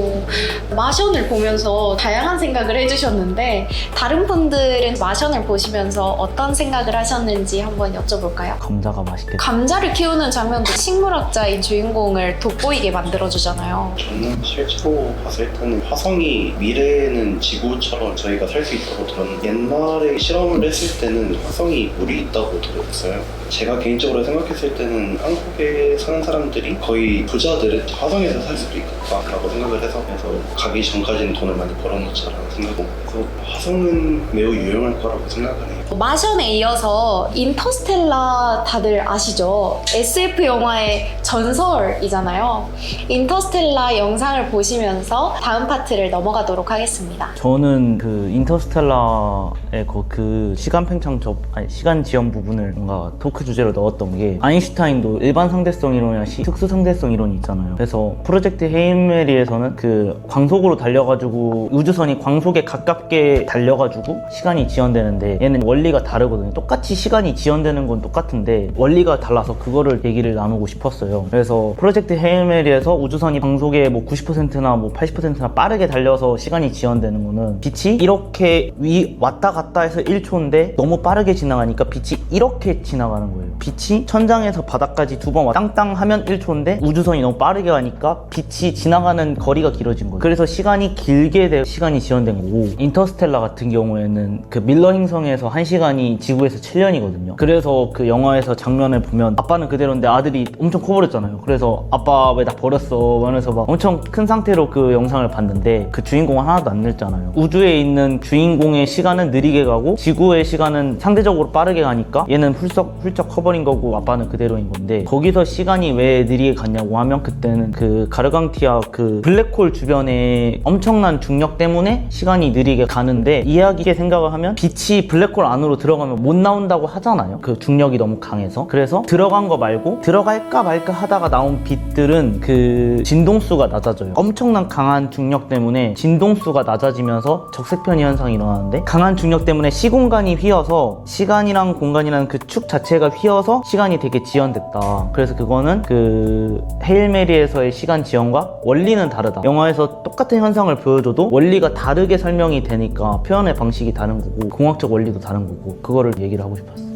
[SPEAKER 2] 마션을 보면서 다양한 생각을 해주셨는데 다른 분들은 마션을 보시면서 어떤 생각을 하셨는지 한번 여쭤볼까요?
[SPEAKER 3] 감자가 맛있겠다.
[SPEAKER 2] 감자를 키우는 장면도 식물학자인 주인공을 돋보이게 만들어주잖아요.
[SPEAKER 6] 저는 실제로 봤을 때는 화성이 미래에는 지구처럼 저희가 살 수 있다고 들었는데 옛날에 실험을 했을 때는 화성이 물이 있다고 들었어요. 제가 개인적으로 생각했을 때는 한국에 사는 사람들이 거의 부자들은 화성에서 살 수도 있겠다라고 생각을 해서 그래서 가기 전까지는 돈을 많이 벌어놓자라는 생각을 해서 화성은 매우 유용할 거라고 생각을 해요.
[SPEAKER 2] 마션에 이어서 인터스텔라 다들 아시죠? SF 영화의 전설이잖아요. 인터스텔라 영상을 보시면서 다음 파트를 넘어가도록 하겠습니다.
[SPEAKER 3] 저는 그 인터스텔라의 그 시간 팽창 시간 지연 부분을 뭔가 토크 주제로 넣었던 게 아인슈타인도 일반 상대성 이론이나 특수 상대성 이론이 있잖아요. 그래서 프로젝트 헤일 메리에서는 그 광속으로 달려가지고 우주선이 광속에 가깝게 달려가지고 시간이 지연되는데 얘는 원리가 다르거든요. 똑같이 시간이 지연되는 건 똑같은데 원리가 달라서 그거를 얘기를 나누고 싶었어요. 그래서 프로젝트 헤일 메리에서 우주선이 광속에 뭐 90%나 뭐 80%나 빠르게 달려서 시간이 지연되는 거는 빛이 이렇게 왔다 갔다 해서 1초인데 너무 빠르게 지나가니까 빛이 이렇게 지나가는 거예요. 빛이 천장에서 바닥까지 두 번 땅땅 하면 1초인데 우주선이 너무 빠르게 가니까 빛이 지나가는 거리가 길어진 거예요. 그래서 시간이 길게 되어 시간이 지연된 거고, 인터스텔라 같은 경우에는 그 밀러 행성에서 1시간이 지구에서 7년이거든요. 그래서 그 영화에서 장면을 보면 아빠는 그대로인데 아들이 엄청 커버렸잖아요. 그래서 아빠 왜 나 버렸어 하면서 막 엄청 큰 상태로 그 영상을 봤는데 그 주인공은 하나도 안 늙잖아요. 우주에 있는 주인공의 시간은 느리게 가고 지구의 시간은 상대적으로 빠르게 가니까 얘는 훌쩍 커버린 거고 아빠는 그대로인 건데, 거기서 시간이 왜 느리게 갔냐고 하면 그때는 그 가르강티아 그 블랙홀 주변에 엄청난 중력 때문에 시간이 느리게 가는데, 이야기에 생각을 하면 빛이 블랙홀 안으로 들어가면 못 나온다고 하잖아요. 그 중력이 너무 강해서. 그래서 들어간 거 말고 들어갈까 말까 하다가 나온 빛들은 그 진동수가 낮아져요. 엄청난 강한 중력 때문에 진동수가 낮아지면서 적색편이 현상이 일어나는데, 강한 중력 때문에 시공간이 휘어서 시간이랑 공간이라는 그 축 자체가 휘어서 시간이 되게 지연됐다. 그래서 그거는 그 헤일 메리에서의 시간 지연과 원리는 다르다. 영화에서 똑같은 현상을 보여줘도 원리가 다르게 설명이 되니까 표현의 방식이 다른 거고 공학적 원리도 다른 거고, 그거를 얘기를 하고 싶었어요.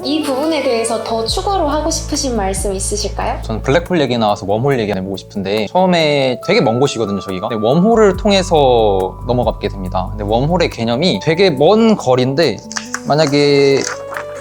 [SPEAKER 2] 이 부분에 대해서 더 추가로 하고 싶으신 말씀 있으실까요?
[SPEAKER 5] 저는 블랙홀 얘기 나와서 웜홀 얘기 해보고 싶은데, 처음에 되게 먼 곳이거든요, 저기가. 근데 웜홀을 통해서 넘어가게 됩니다. 근데 웜홀의 개념이 되게 먼 거리인데, 만약에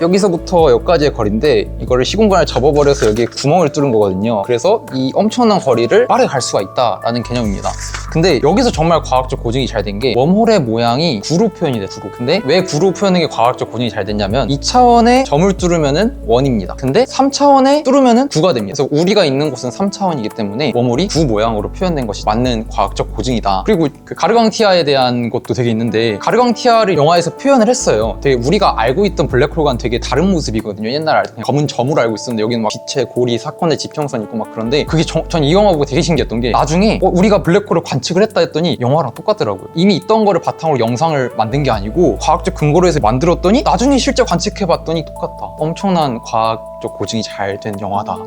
[SPEAKER 5] 여기서부터 여기까지의 거리인데 이거를 시공간을 접어버려서 여기에 구멍을 뚫은 거거든요. 그래서 이 엄청난 거리를 빠르게 갈 수가 있다라는 개념입니다. 근데 여기서 정말 과학적 고증이 잘 된 게, 웜홀의 모양이 구로 표현이 돼, 구로. 근데 왜 구로 표현하는 게 과학적 고증이 잘 됐냐면 2차원에 점을 뚫으면은 1입니다. 근데 3차원에 뚫으면은 9가 됩니다. 그래서 우리가 있는 곳은 3차원이기 때문에 웜홀이 9 모양으로 표현된 것이 맞는 과학적 고증이다. 그리고 그 가르강티아에 대한 것도 되게 있는데, 가르강티아를 영화에서 표현을 했어요. 되게 우리가 알고 있던 블랙홀과는 되게 다른 모습이거든요. 옛날에 그냥 검은 점으로 알고 있었는데 여기는 막 빛의 고리, 사건의 지평선 있고 막 그런데, 그게 전 이 영화 보고 되게 신기했던 게, 나중에 우리가 블랙홀을 관측을 했다 했더니 영화랑 똑같더라고요. 이미 있던 거를 바탕으로 영상을 만든 게 아니고 과학적 근거로 해서 만들었더니 나중에 실제 관측해봤더니 똑같다. 엄청난 과학적 고증이 잘 된 영화다.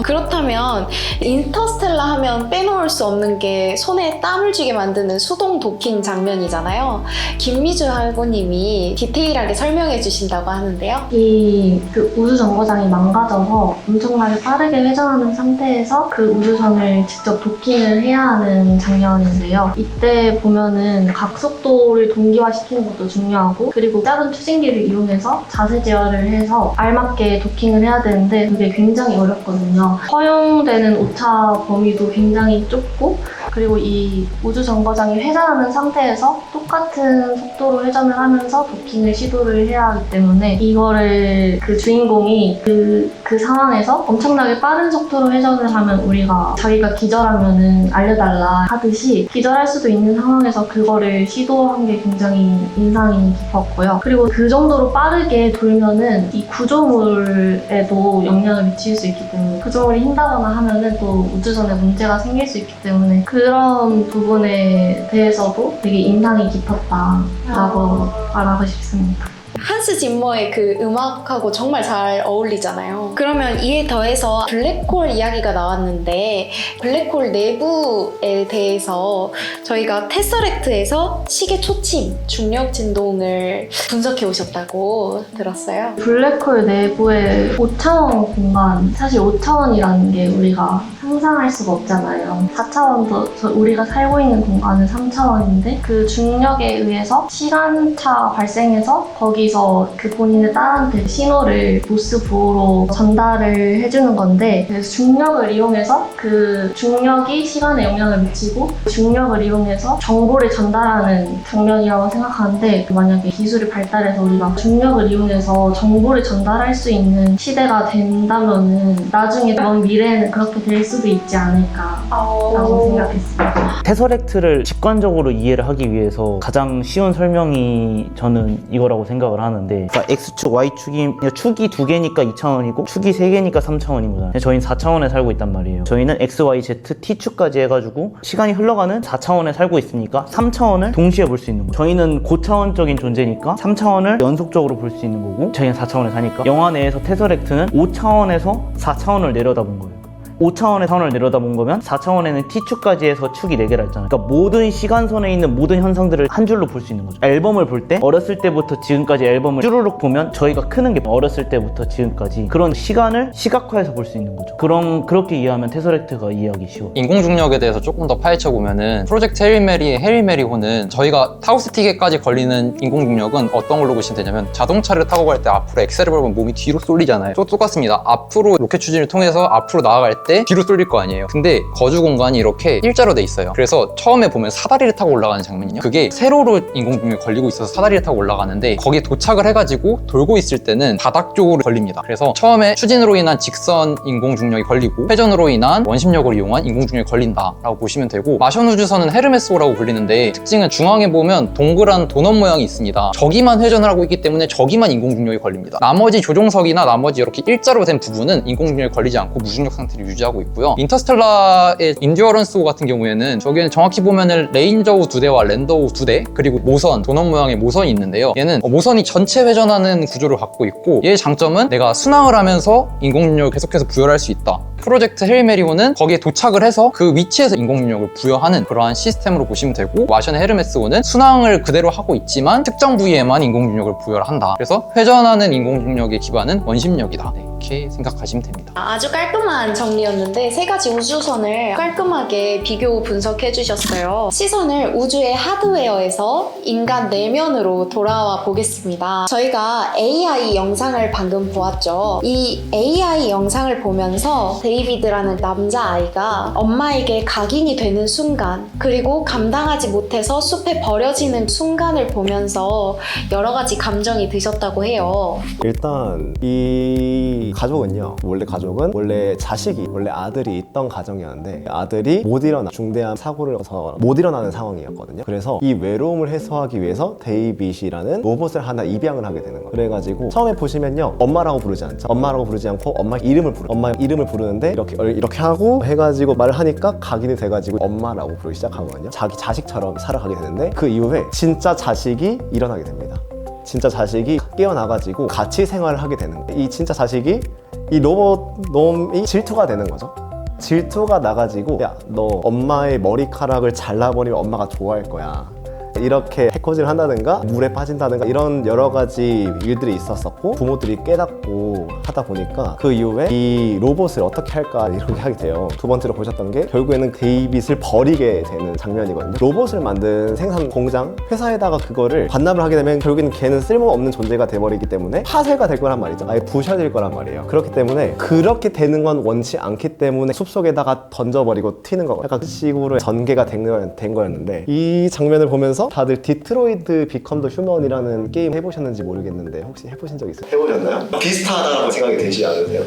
[SPEAKER 2] 그렇다면 인터스텔라 하면 빼놓을 수 없는 게 손에 땀을 쥐게 만드는 수동 도킹 장면이잖아요. 김미주 학우님이 디테일하게 설명해 주신다고 하는데요.
[SPEAKER 4] 그 우주 정거장이 망가져서 엄청나게 빠르게 회전하는 상태에서 그 우주선을 직접 도킹을 해야 하는 장면인데요. 이때 보면은 각속도를 동기화시키는 것도 중요하고, 그리고 작은 추진기를 이용해서 자세 제어를 해서 알맞게 도킹을 해야 되는데 그게 굉장히 어렵거든요. 허용되는 오차 범위도 굉장히 좁고, 그리고 이 우주정거장이 회전하는 상태에서 똑같은 속도로 회전을 하면서 도킹을 시도를 해야 하기 때문에 이거를 그 주인공이 그 상황에서 엄청나게 빠른 속도로 회전을 하면 우리가 자기가 기절하면은 알려달라 하듯이 기절할 수도 있는 상황에서 그거를 시도한 게 굉장히 인상이 깊었고요. 그리고 그 정도로 빠르게 돌면은 이 구조물에도 영향을 미칠 수 있기 때문에 구조물이 흰다거나 하면은 또 우주선에 문제가 생길 수 있기 때문에 그런 부분에 대해서도 되게 인상이 깊었다라고 말하고 싶습니다.
[SPEAKER 2] 한스 짐머의 그 음악하고 정말 잘 어울리잖아요. 그러면 이에 더해서 블랙홀 이야기가 나왔는데 블랙홀 내부에 대해서 저희가 테서렉트에서 시계 초침, 중력 진동을 분석해 오셨다고 들었어요.
[SPEAKER 4] 블랙홀 내부의 5차원 공간, 사실 5차원이라는 게 우리가 상상할 수가 없잖아요. 4차원도 우리가 살고 있는 공간은 3차원인데 그 중력에 의해서 시간차 발생해서 거기서 그 본인의 딸한테 신호를 모스 보호로 전달을 해주는 건데 그래서 중력을 이용해서 그 중력이 시간에 영향을 미치고 중력을 이용해서 정보를 전달하는 장면이라고 생각하는데 만약에 기술이 발달해서 우리가 중력을 이용해서 정보를 전달할 수 있는 시대가 된다면은 나중에 먼 미래에는 그렇게 될 수도 있지 않을까라고 생각했습니다.
[SPEAKER 3] 테서렉트를 직관적으로 이해를 하기 위해서 가장 쉬운 설명이 저는 이거라고 생각을 하는데, 그러니까 X축, Y축이 축이 2개니까 2차원이고 축이 3개니까 3차원인 거잖아요. 저희는 4차원에 살고 있단 말이에요. 저희는 X, Y, Z, T축까지 해가지고 시간이 흘러가는 4차원에 살고 있으니까 3차원을 동시에 볼 수 있는 거죠. 저희는 고차원적인 존재니까 3차원을 연속적으로 볼 수 있는 거고, 저희는 4차원에 사니까 영화 내에서 테서렉트는 5차원에서 4차원을 내려다본 거예요. 5차원의 선을 내려다본 거면 4차원에는 T축까지 해서 축이 4개라 했잖아요. 그러니까 모든 시간선에 있는 모든 현상들을 한 줄로 볼 수 있는 거죠. 앨범을 볼 때 어렸을 때부터 지금까지 앨범을 쭈루룩 보면 저희가 크는 게 어렸을 때부터 지금까지 그런 시간을 시각화해서 볼 수 있는 거죠. 그렇게 이해하면 테서렉트가 이해하기 쉬워요.
[SPEAKER 5] 인공중력에 대해서 조금 더 파헤쳐 보면은 프로젝트 해리메리의 해리메리호는 저희가 타우스티게까지 걸리는 인공중력은 어떤 걸로 보시면 되냐면 자동차를 타고 갈 때 앞으로 엑셀을 밟으면 몸이 뒤로 쏠리잖아요. 똑같습니다. 앞으로 로켓 추진을 통해서 앞으로 나아갈 때 뒤로 쏠릴 거 아니에요. 근데 거주 공간이 이렇게 일자로 돼 있어요. 그래서 처음에 보면 사다리를 타고 올라가는 장면이요. 그게 세로로 인공중력이 걸리고 있어서 사다리를 타고 올라가는데 거기에 도착을 해가지고 돌고 있을 때는 바닥 쪽으로 걸립니다. 그래서 처음에 추진으로 인한 직선 인공중력이 걸리고 회전으로 인한 원심력을 이용한 인공중력이 걸린다라고 보시면 되고, 마션 우주선은 헤르메스호라고 불리는데 특징은 중앙에 보면 동그란 도넛 모양이 있습니다. 저기만 회전을 하고 있기 때문에 저기만 인공중력이 걸립니다. 나머지 조종석이나 나머지 이렇게 일자로 된 부분은 인공중력이 걸리지 않고 무중력 상태를 유지하고 있고요. 인터스텔라의 인듀어런스호 같은 경우에는 저기는 정확히 보면은 레인저호 2대와 랜더호 2대 그리고 모선, 도넛 모양의 모선이 있는데요. 얘는 모선이 전체 회전하는 구조를 갖고 있고, 얘의 장점은 내가 순항을 하면서 인공중력을 계속해서 부여할 수 있다. 프로젝트 헤리메리호는 거기에 도착을 해서 그 위치에서 인공중력을 부여하는 그러한 시스템으로 보시면 되고, 마션의 헤르메스호는 순항을 그대로 하고 있지만 특정 부위에만 인공중력을 부여를 한다. 그래서 회전하는 인공중력의 기반은 원심력이다. 이렇게 생각하시면 됩니다.
[SPEAKER 2] 아주 깔끔한 정리였는데 세 가지 우주선을 깔끔하게 비교 분석해 주셨어요. 시선을 우주의 하드웨어에서 인간 내면으로 돌아와 보겠습니다. 저희가 AI 영상을 방금 보았죠. 이 AI 영상을 보면서 데이비드라는 남자아이가 엄마에게 각인이 되는 순간, 그리고 감당하지 못해서 숲에 버려지는 순간을 보면서 여러 가지 감정이 드셨다고 해요.
[SPEAKER 1] 일단 이 가족은요, 원래 자식이, 원래 아들이 있던 가정이었는데 아들이 못 일어나, 중대한 사고를 해서 못 일어나는 상황이었거든요. 그래서 이 외로움을 해소하기 위해서 데이빗이라는 로봇을 하나 입양을 하게 되는 거예요. 그래가지고 처음에 보시면요, 엄마라고 부르지 않죠. 엄마라고 부르지 않고 엄마 이름을 부르는데 이렇게 하고 해가지고 말을 하니까 각인이 돼가지고 엄마라고 부르기 시작하거든요. 자기 자식처럼 살아가게 되는데 그 이후에 진짜 자식이 일어나게 됩니다. 진짜 자식이 깨어나가지고 같이 생활을 하게 되는 거예요. 이 진짜 자식이 이 로봇 놈이 질투가 되는 거죠. 질투가 나가지고, 야, 너 엄마의 머리카락을 잘라버리면 엄마가 좋아할 거야. 이렇게 해코지를 한다든가 물에 빠진다든가 이런 여러 가지 일들이 있었었고 부모들이 깨닫고 하다 보니까 그 이후에 이 로봇을 어떻게 할까 이렇게 하게 돼요. 두 번째로 보셨던 게 결국에는 데이빗을 버리게 되는 장면이거든요. 로봇을 만든 생산 공장 회사에다가 그거를 반납을 하게 되면 결국에는 걔는 쓸모없는 존재가 돼버리기 때문에 파쇄가 될 거란 말이죠. 아예 부셔질 거란 말이에요. 그렇기 때문에 그렇게 되는 건 원치 않기 때문에 숲속에다가 던져버리고 튀는 거 약간 그 식으로 전개가 된 거였는데 이 장면을 보면서 다들 디트로이트 비컴 더 휴먼이라는 게임 해보셨는지 모르겠는데 혹시 해보신 적 있어요? 해보셨나요? 비슷하다고 생각이 되지 않으세요?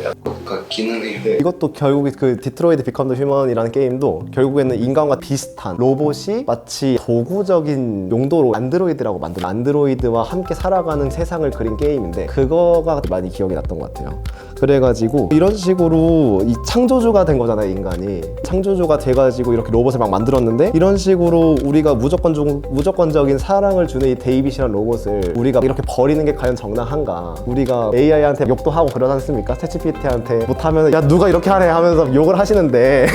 [SPEAKER 6] 같기는 해요.
[SPEAKER 1] 네. 이것도 결국 그 디트로이트 비컴 더 휴먼이라는 게임도 결국에는 인간과 비슷한 로봇이 마치 도구적인 용도로 안드로이드라고 만든 안드로이드와 함께 살아가는 세상을 그린 게임인데 그거가 많이 기억이 났던 것 같아요. 그래가지고 이런 식으로 이 창조주가 된 거잖아요. 인간이 창조주가 돼가지고 이렇게 로봇을 막 만들었는데 이런 식으로 우리가 무조건적인 사랑을 주는 이 데이빗이라는 로봇을 우리가 이렇게 버리는 게 과연 정당한가. 우리가 AI한테 욕도 하고 그러지 않습니까? 챗GPT한테 못하면 야 누가 이렇게 하래 하면서 욕을 하시는데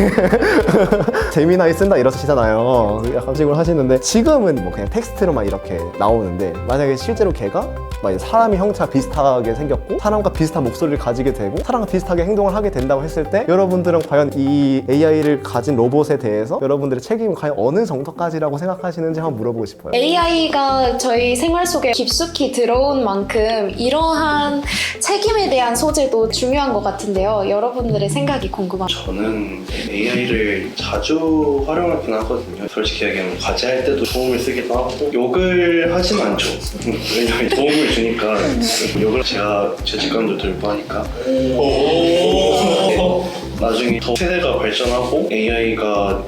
[SPEAKER 1] 재미나이 쓴다 이러시잖아요. 약간 식으로 하시는데 지금은 뭐 그냥 텍스트로만 이렇게 나오는데 만약에 실제로 걔가 막 사람이 형체가 비슷하게 생겼고 사람과 비슷한 목소리를 가지게 되고 사람과 비슷하게 행동을 하게 된다고 했을 때 여러분들은 과연 이 AI를 가진 로봇에 대해서 여러분들의 책임이 과연 어느 정도까지라고 생각하시는지 한번 물어보고 싶어요.
[SPEAKER 2] AI가 저희 생활 속에 깊숙이 들어온 만큼 이러한 책임에 대한 소재도 중요한 것 같은데요. 여러분들의 생각이 궁금합니다.
[SPEAKER 6] 저는 AI를 자주 활용하긴 하거든요. 솔직히 얘기하면 과제할 때도 도움을 쓰기도 하고 욕을 하진 않죠. 왜냐면 도움을 주니까 욕을 제가 죄책감도 들고 하니까 나중에 더 세대가 발전하고 AI가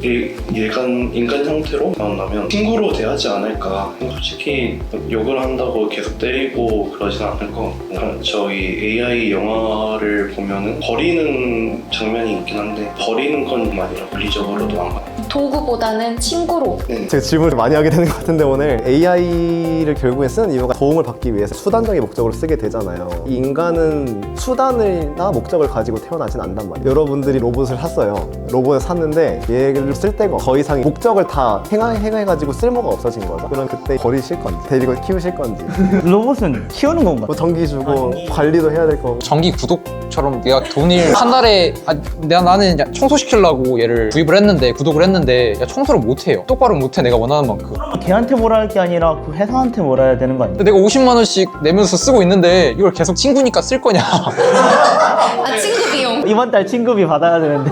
[SPEAKER 6] 인간 형태로 나온다면 친구로 대하지 않을까. 솔직히 욕을 한다고 계속 때리고 그러진 않을 것 같고 저희 AI 영화를 보면은 버리는 장면이 있긴 한데 버리는 건 아니라 물리적으로도 안 가요.
[SPEAKER 2] 도구보다는 친구로.
[SPEAKER 1] 제가 질문을 많이 하게 되는 것 같은데 오늘 AI를 결국에 쓰는 이유가 도움을 받기 위해서 수단적인 목적으로 쓰게 되잖아요. 인간은 수단이나 목적을 가지고 태어나진 않단 말이에요. 여러분들이 로봇을 샀어요. 로봇을 샀는데 얘를 쓸 데가 더 이상 목적을 다 행해가지고 쓸모가 없어진 거죠. 그럼 그때 버리실 건지 데리고 키우실 건지
[SPEAKER 3] 로봇은 키우는 건가?
[SPEAKER 1] 뭐 전기 주고 관리도 해야 될 거고
[SPEAKER 5] 정기 구독처럼 내가 돈을 한 달에 나는 청소시키려고 얘를 구입을 했는데 구독을 했는데 청소를 못해요. 똑바로 못해 내가 원하는 만큼.
[SPEAKER 3] 걔한테 뭐라 할 게 아니라 그 회사한테 뭐라 해야 되는 거 아니야?
[SPEAKER 5] 근데 내가 50만 원씩 내면서 쓰고 있는데 이걸 계속 친구니까 쓸 거냐.
[SPEAKER 2] 아, 친구 비용.
[SPEAKER 3] 이번 달 친구비 받아야 되는데.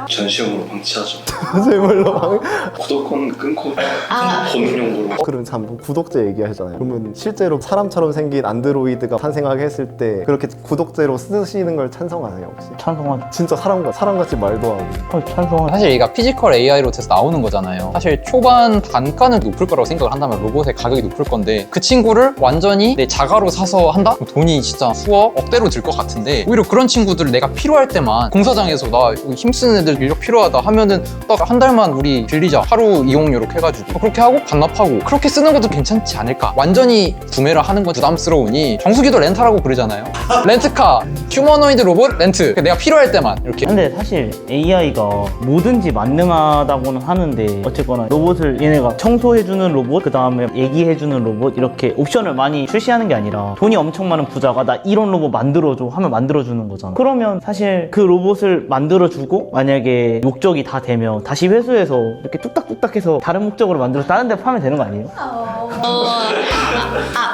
[SPEAKER 6] 전시용으로 방치하죠.
[SPEAKER 1] 제물로 막
[SPEAKER 6] 구독권 끊고 보는 용도로.
[SPEAKER 1] 그럼 참 구독제 얘기하잖아요. 그러면 실제로 사람처럼 생긴 안드로이드가 탄생하게 했을 때 그렇게 구독제로 쓰시는 걸 찬성하세요 혹시?
[SPEAKER 3] 찬성하죠.
[SPEAKER 1] 진짜 사람같이 말도 하고
[SPEAKER 3] 찬성하죠.
[SPEAKER 5] 사실 얘가 피지컬 AI로 돼서 나오는 거잖아요. 사실 초반 단가는 높을 거라고 생각을 한다면 로봇의 가격이 높을 건데 그 친구를 완전히 내 자가로 사서 한다? 그럼 돈이 진짜 수억, 억대로 들 것 같은데 오히려 그런 친구들을 내가 필요할 때만 공사장에서 나 힘쓰는 애들 인력 필요하다 하면은 딱 한 달만 우리 빌리자 하루 이용 요렇게 해가지고 그렇게 하고 반납하고 그렇게 쓰는 것도 괜찮지 않을까. 완전히 구매를 하는 건 부담스러우니 정수기도 렌탈하고 그러잖아요. 렌트카, 휴머노이드 로봇 렌트 내가 필요할 때만 이렇게.
[SPEAKER 3] 근데 사실 AI가 뭐든지 만능하다고는 하는데 어쨌거나 로봇을 얘네가 청소해주는 로봇 그 다음에 얘기해주는 로봇 이렇게 옵션을 많이 출시하는 게 아니라 돈이 엄청 많은 부자가 나 이런 로봇 만들어줘 하면 만들어주는 거잖아. 그러면 사실 그 로봇을 만들어주고 만약에 목적이 다 되면 다시 회수해서 이렇게 뚝딱뚝딱 해서 다른 목적으로 만들어서 다른 데 파면 되는 거 아니에요?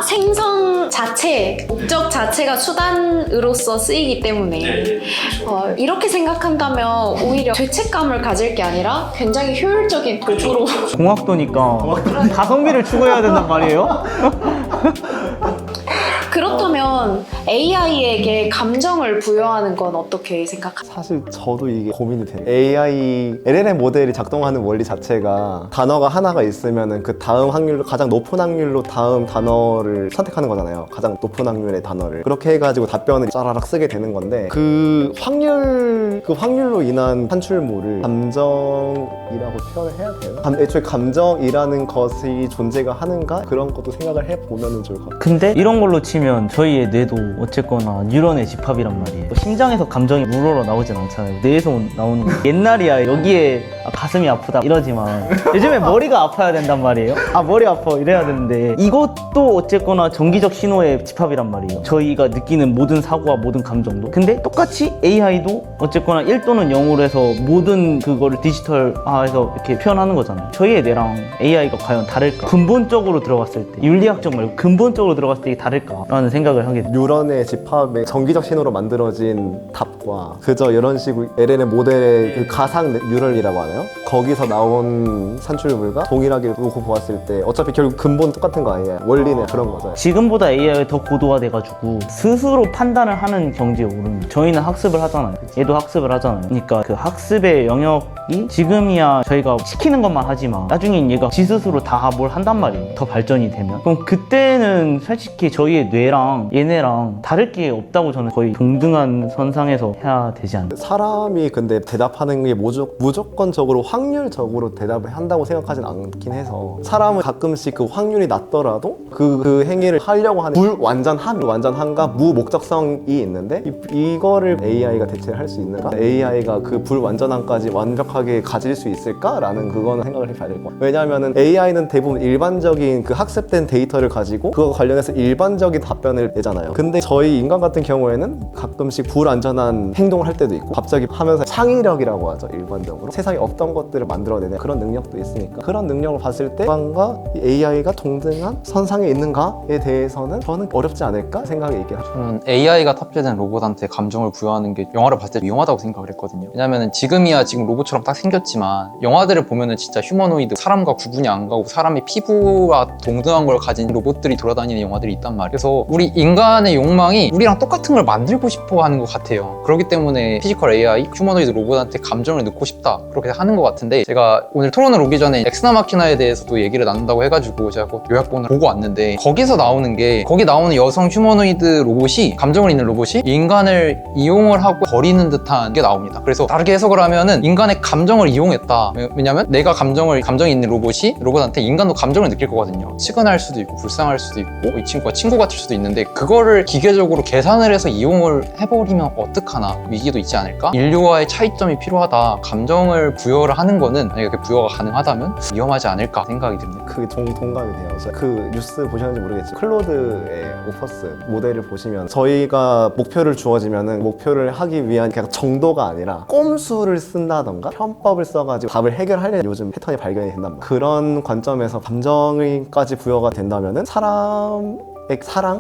[SPEAKER 2] 생성 자체, 목적 자체가 수단으로서 쓰이기 때문에 이렇게 생각한다면 오히려 죄책감을 가질 게 아니라 굉장히 효율적인 도구로.
[SPEAKER 3] 공학도니까 가성비를 추구해야 된단 말이에요?
[SPEAKER 2] 그렇다면 AI에게 감정을 부여하는 건 어떻게 생각하세요?
[SPEAKER 1] 사실 저도 이게 고민이 돼요. AI, LLM 모델이 작동하는 원리 자체가 단어가 하나가 있으면은 그 다음 확률로 가장 높은 확률로 다음 단어를 선택하는 거잖아요. 가장 높은 확률의 단어를. 그렇게 해가지고 답변을 짜라락 쓰게 되는 건데 그 확률로 인한 산출물을 감정이라고 표현을 해야 되나? 애초에 감정이라는 것이 존재가 하는가? 그런 것도 생각을 해보면 좋을 것 같아요.
[SPEAKER 3] 근데 이런 걸로 치면 들면 저희의 뇌도 어쨌거나 뉴런의 집합이란 말이에요. 심장에서 감정이 우러러 나오진 않잖아요. 뇌에서 나오는 거. 옛날이야 여기에 가슴이 아프다 이러지만 요즘에 머리가 아파야 된단 말이에요. 머리 아파 이래야 되는데 이것도 어쨌거나 정기적 신호의 집합이란 말이에요. 저희가 느끼는 모든 사고와 모든 감정도. 근데 똑같이 AI도 어쨌거나 1 또는 0으로 해서 모든 그거를 디지털화해서 이렇게 표현하는 거잖아요. 저희의 뇌랑 AI가 과연 다를까? 근본적으로 들어갔을 때 윤리학적 말고 근본적으로 들어갔을 때 이게 다를까라는 생각을 하게 돼요.
[SPEAKER 1] 뉴런의 집합에 정기적 신호로 만들어진 답과 그저 이런 식으로 LLM 모델의 그 가상 뉴럴이라고 하나요? 거기서 나온 산출물과 동일하게 놓고 보았을 때 어차피 결국 근본 똑같은 거 아니에요? 원리는 그런 거죠.
[SPEAKER 3] 지금보다 AI가 더 고도화돼가지고 스스로 판단을 하는 경지에 오르는 거예요. 저희는 학습을 하잖아요. 얘도 학습을 하잖아요. 그러니까 그 학습의 영역이 지금이야 저희가 시키는 것만 하지만 나중엔 얘가 지 스스로 다 뭘 한단 말이에요. 더 발전이 되면. 그럼 그때는 솔직히 저희의 뇌랑 얘네랑 다를 게 없다고 저는 거의 동등한 선상에서 해야 되지 않나.
[SPEAKER 1] 사람이 근데 대답하는 게 무조건적으로 확률적으로 대답을 한다고 생각하진 않긴 해서 사람은 가끔씩 그 확률이 낮더라도 그 행위를 하려고 하는 불완전함과 무목적성이 있는데 이거를 AI가 대체를 할 수 있는가? AI가 그 불완전함까지 완벽하게 가질 수 있을까라는 그거는 생각을 해봐야 될 것 같아요. 왜냐하면 AI는 대부분 일반적인 그 학습된 데이터를 가지고 그거 관련해서 일반적인 답변을 내잖아요. 근데 저희 인간 같은 경우에는 가끔씩 불완전한 행동을 할 때도 있고 갑자기 하면서 창의력이라고 하죠. 일반적으로 세상에 없던 것들을 만들어내는 그런 능력도 있으니까 그런 능력을 봤을 때 인간과 AI가 동등한 선상에 있는가에 대해서는 저는 어렵지 않을까 생각이 있긴 하죠.
[SPEAKER 5] 저는 AI가 탑재된 로봇한테 감정을 부여하는 게 영화를 봤을 때 위험하다고 생각을 했거든요. 왜냐면 지금이야 지금 로봇처럼 딱 생겼지만 영화들을 보면은 진짜 휴머노이드 사람과 구분이 안 가고 사람의 피부와 동등한 걸 가진 로봇들이 돌아다니는 영화들이 있단 말이에요. 그래서 우리 인간의 욕망이 우리랑 똑같은 걸 만들고 싶어 하는 것 같아요. 그렇기 때문에 피지컬 AI, 휴머노이드 로봇한테 감정을 넣고 싶다 그렇게 하는 것 같은데 제가 오늘 토론을 오기 전에 엑스나 마키나에 대해서도 얘기를 나눈다고 해가지고 제가 그 요약본을 보고 왔는데 거기서 나오는 게 거기 나오는 여성 휴머노이드 로봇이 감정을 있는 로봇이 인간을 이용을 하고 버리는 듯한 게 나옵니다. 그래서 다르게 해석을 하면은 인간의 감정을 이용했다. 왜냐면 내가 감정이 있는 로봇한테 인간도 감정을 느낄 거거든요. 측은할 수도 있고 불쌍할 수도 있고 이 친구가 친구 같을 수도 있는데 그거를 기계적으로 계산을 해서 이용을 해버리면 어떡하나 위기도 있지 않을까? 인류와의 차이점이 필요하다. 감정을 부여를 하는 거는 만약에 그 부여가 가능하다면 위험하지 않을까 생각이 듭니다.
[SPEAKER 1] 그게 동감이 돼요. 그 뉴스 보셨는지 모르겠지만 클로드의 오퍼스 모델을 보시면 저희가 목표를 주어지면은 목표를 하기 위한 그냥 정도가 아니라 꼼수를 쓴다던가 편법을 써가지고 답을 해결하려는 요즘 패턴이 발견이 된단 말이에요. 그런 관점에서 감정까지 부여가 된다면은 사랑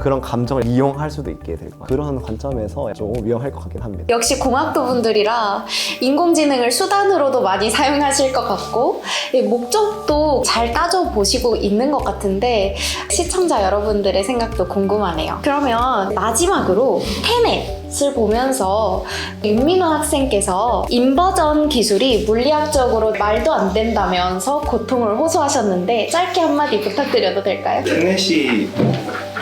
[SPEAKER 1] 그런 감정을 이용할 수도 있게 될 거예요. 그런 관점에서 조금 위험할 것 같긴 합니다.
[SPEAKER 2] 역시 공학도 분들이라 인공지능을 수단으로도 많이 사용하실 것 같고 목적도 잘 따져보시고 있는 것 같은데 시청자 여러분들의 생각도 궁금하네요. 그러면 마지막으로 테넷을 보면서 윤민호 학생께서 인버전 기술이 물리학적으로 말도 안 된다면서 고통을 호소하셨는데 짧게 한마디 부탁드려도 될까요?
[SPEAKER 6] 테넷이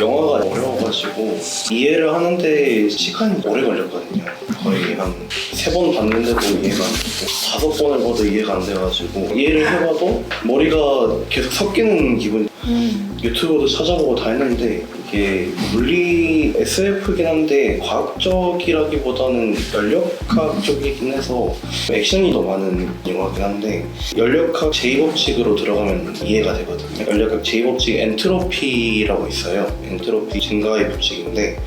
[SPEAKER 6] 영화가 어려워가지고 이해를 하는데 시간이 오래 걸렸거든요. 거의 한 3번 봤는데도 이해가 안 되고 5번을 봐도 이해가 안 돼가지고 이해를 해봐도 머리가 계속 섞이는 기분. 유튜브도 찾아보고 다 했는데 이게 물리 SF긴 한데 과학적이라기보다는 연력학적이긴 해서 액션이 더 많은 영화긴 한데 연력학 제2법칙으로 들어가면 이해가 되거든요. 연력학 제2법칙 엔트로피라고 있어요. 엔트로피 증가의 법칙인데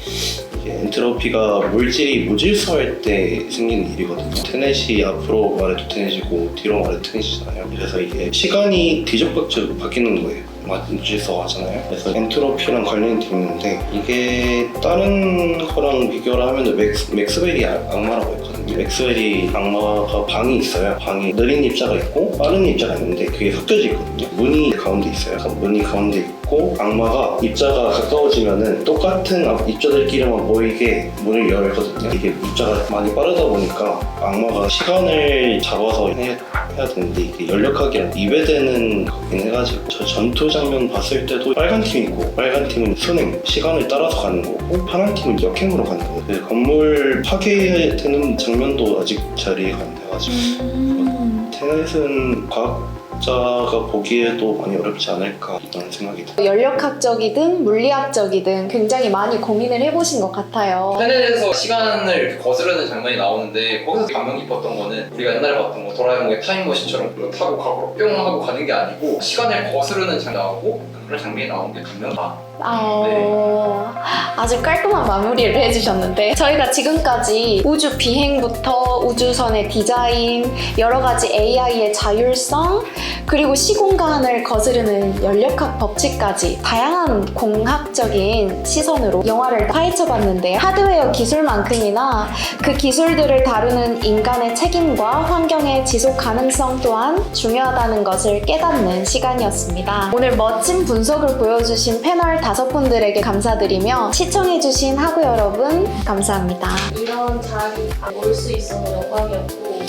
[SPEAKER 6] 엔트로피가 물질이 무질서할 때 생기는 일이거든요. 테넷이 앞으로 말해도 테넷이고 뒤로 말해도 테넷이잖아요. 그래서 이게 시간이 뒤적박적 바뀌는 거예요. 무질서 하잖아요. 그래서 엔트로피랑 관련이 돼 있는데 이게 다른 거랑 비교를 하면 맥스웰이 악마라고 했거든요. 맥스웰이 악마가 방이 있어요. 방이 느린 입자가 있고 빠른 입자가 있는데 그게 섞여져 있거든요. 문이 가운데 있어요. 문이 가운데 있고 악마가 입자가 가까워지면은 똑같은 입자들끼리만 모이게 문을 열거든요. 이게 입자가 많이 빠르다 보니까 악마가 시간을 잡아서 해야 되는데 이게 연력학이랑 이외되는 거긴 해가지고 저 전투 장면 봤을 때도 빨간 팀이 있고 빨간 팀은 선행, 시간을 따라서 가는 거고 파란 팀은 역행으로 가는 거예요. 그 건물 파괴되는 장면도 아직 잘 이해가 안 돼가지고 테넷은 과학 독자가 보기에도 많이 어렵지 않을까 이런 생각이 듭니다.
[SPEAKER 2] 연력학적이든 물리학적이든 굉장히 많이 고민을 해보신 것 같아요.
[SPEAKER 5] 테넷에서 시간을 이렇게 거스르는 장면이 나오는데 거기서 감명 깊었던 거는 우리가 옛날에 봤던 거 도라에몽의 타임머신처럼 그거 타고 과거로 뿅 하고 가는 게 아니고 시간을 거스르는 장면이 나오고 그런 장면이 나오는 게 감명이다.
[SPEAKER 2] 아주 깔끔한 마무리를 해주셨는데 저희가 지금까지 우주 비행부터 우주선의 디자인, 여러 가지 AI의 자율성, 그리고 시공간을 거스르는 연력학 법칙까지 다양한 공학적인 시선으로 영화를 파헤쳐봤는데 하드웨어 기술만큼이나 그 기술들을 다루는 인간의 책임과 환경의 지속 가능성 또한 중요하다는 것을 깨닫는 시간이었습니다. 오늘 멋진 분석을 보여주신 패널 5분들에게 감사드리며 시청해주신 학우 여러분 감사합니다.
[SPEAKER 4] 이런 자리 올 수 있어서 영광이었고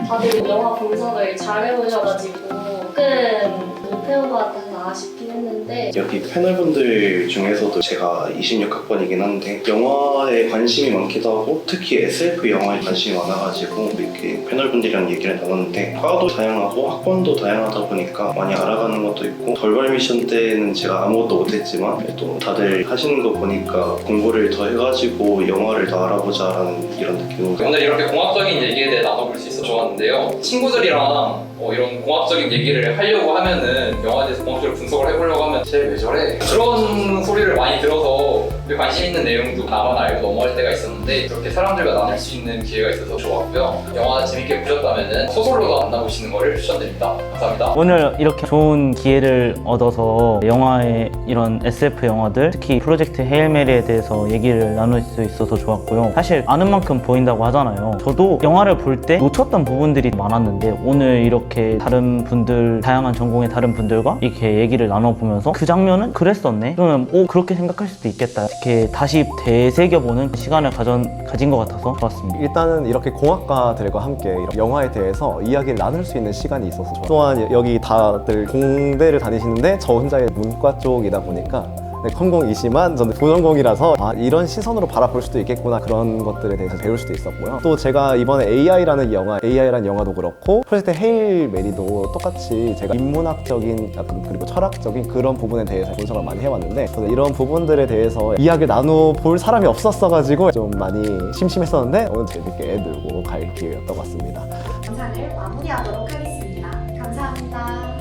[SPEAKER 4] 다들 영화 분석을 잘 해오셔가지고 조금 못 배운 것 같아서 아쉽긴 했는데
[SPEAKER 6] 여기 패널분들 중에서도 제가 26학번이긴 한데 영화에 관심이 많기도 하고 특히 SF 영화에 관심이 많아가지고 이렇게 패널분들이랑 얘기를 나눴는데 과도 다양하고 학번도 다양하다 보니까 많이 알아가는 것도 있고 돌발 미션 때는 제가 아무것도 못했지만 또 다들 하시는 거 보니까 공부를 더 해가지고 영화를 더 알아보자라는 이런 느낌.
[SPEAKER 5] 오늘 이렇게 공학적인 얘기에 대해 나눠볼 수 있어서 좋았는데요. 친구들이랑 이런 공학적인 얘기를 하려고 하면은 영화에 대해서 공학적으로 분석을 해보려고 하면 쟤 왜 저래? 그런 소리를 많이 들어서 우리 관심 있는 내용도 나만 알고 넘어갈 때가 있었는데 그렇게 사람들과 나눌 수 있는 기회가 있어서 좋았고요. 영화 재밌게 보셨다면은 소설로도 만나보시는 거를 추천드립니다. 감사합니다.
[SPEAKER 3] 오늘 이렇게 좋은 기회를 얻어서 영화의 이런 SF 영화들, 특히 프로젝트 헤일 메리에 대해서 얘기를 나눌 수 있어서 좋았고요. 사실 아는 만큼 보인다고 하잖아요. 저도 영화를 볼 때 놓쳤던 부분들이 많았는데 오늘 이렇게 다른 분들, 다양한 전공의 다른 분들과 이렇게 얘기를 나눠보면서 그 장면은 그랬었네? 그러면 그렇게 생각할 수도 있겠다. 이렇게 다시 되새겨보는 시간을 가진 것 같아서 좋았습니다.
[SPEAKER 1] 일단은 이렇게 공학과들과 함께 이런 영화에 대해서 이야기를 나눌 수 있는 시간이 있어서 좋아요. 또한 여기 다들 공대를 다니시는데 저 혼자의 문과 쪽이다 보니까 컴공이지만 저는 부전공이라서 이런 시선으로 바라볼 수도 있겠구나 그런 것들에 대해서 배울 수도 있었고요. 또 제가 이번에 AI라는 영화도 그렇고 프로젝트 헤일 메리도 똑같이 제가 인문학적인 약간 그리고 철학적인 그런 부분에 대해서 분석을 많이 해왔는데 저는 이런 부분들에 대해서 이야기를 나눠볼 사람이 없었어가지고 좀 많이 심심했었는데 오늘 재밌게 놀고 갈 기회였던 것 같습니다.
[SPEAKER 2] 영상을 마무리하도록 하겠습니다. 감사합니다.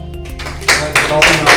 [SPEAKER 5] 고맙습니다.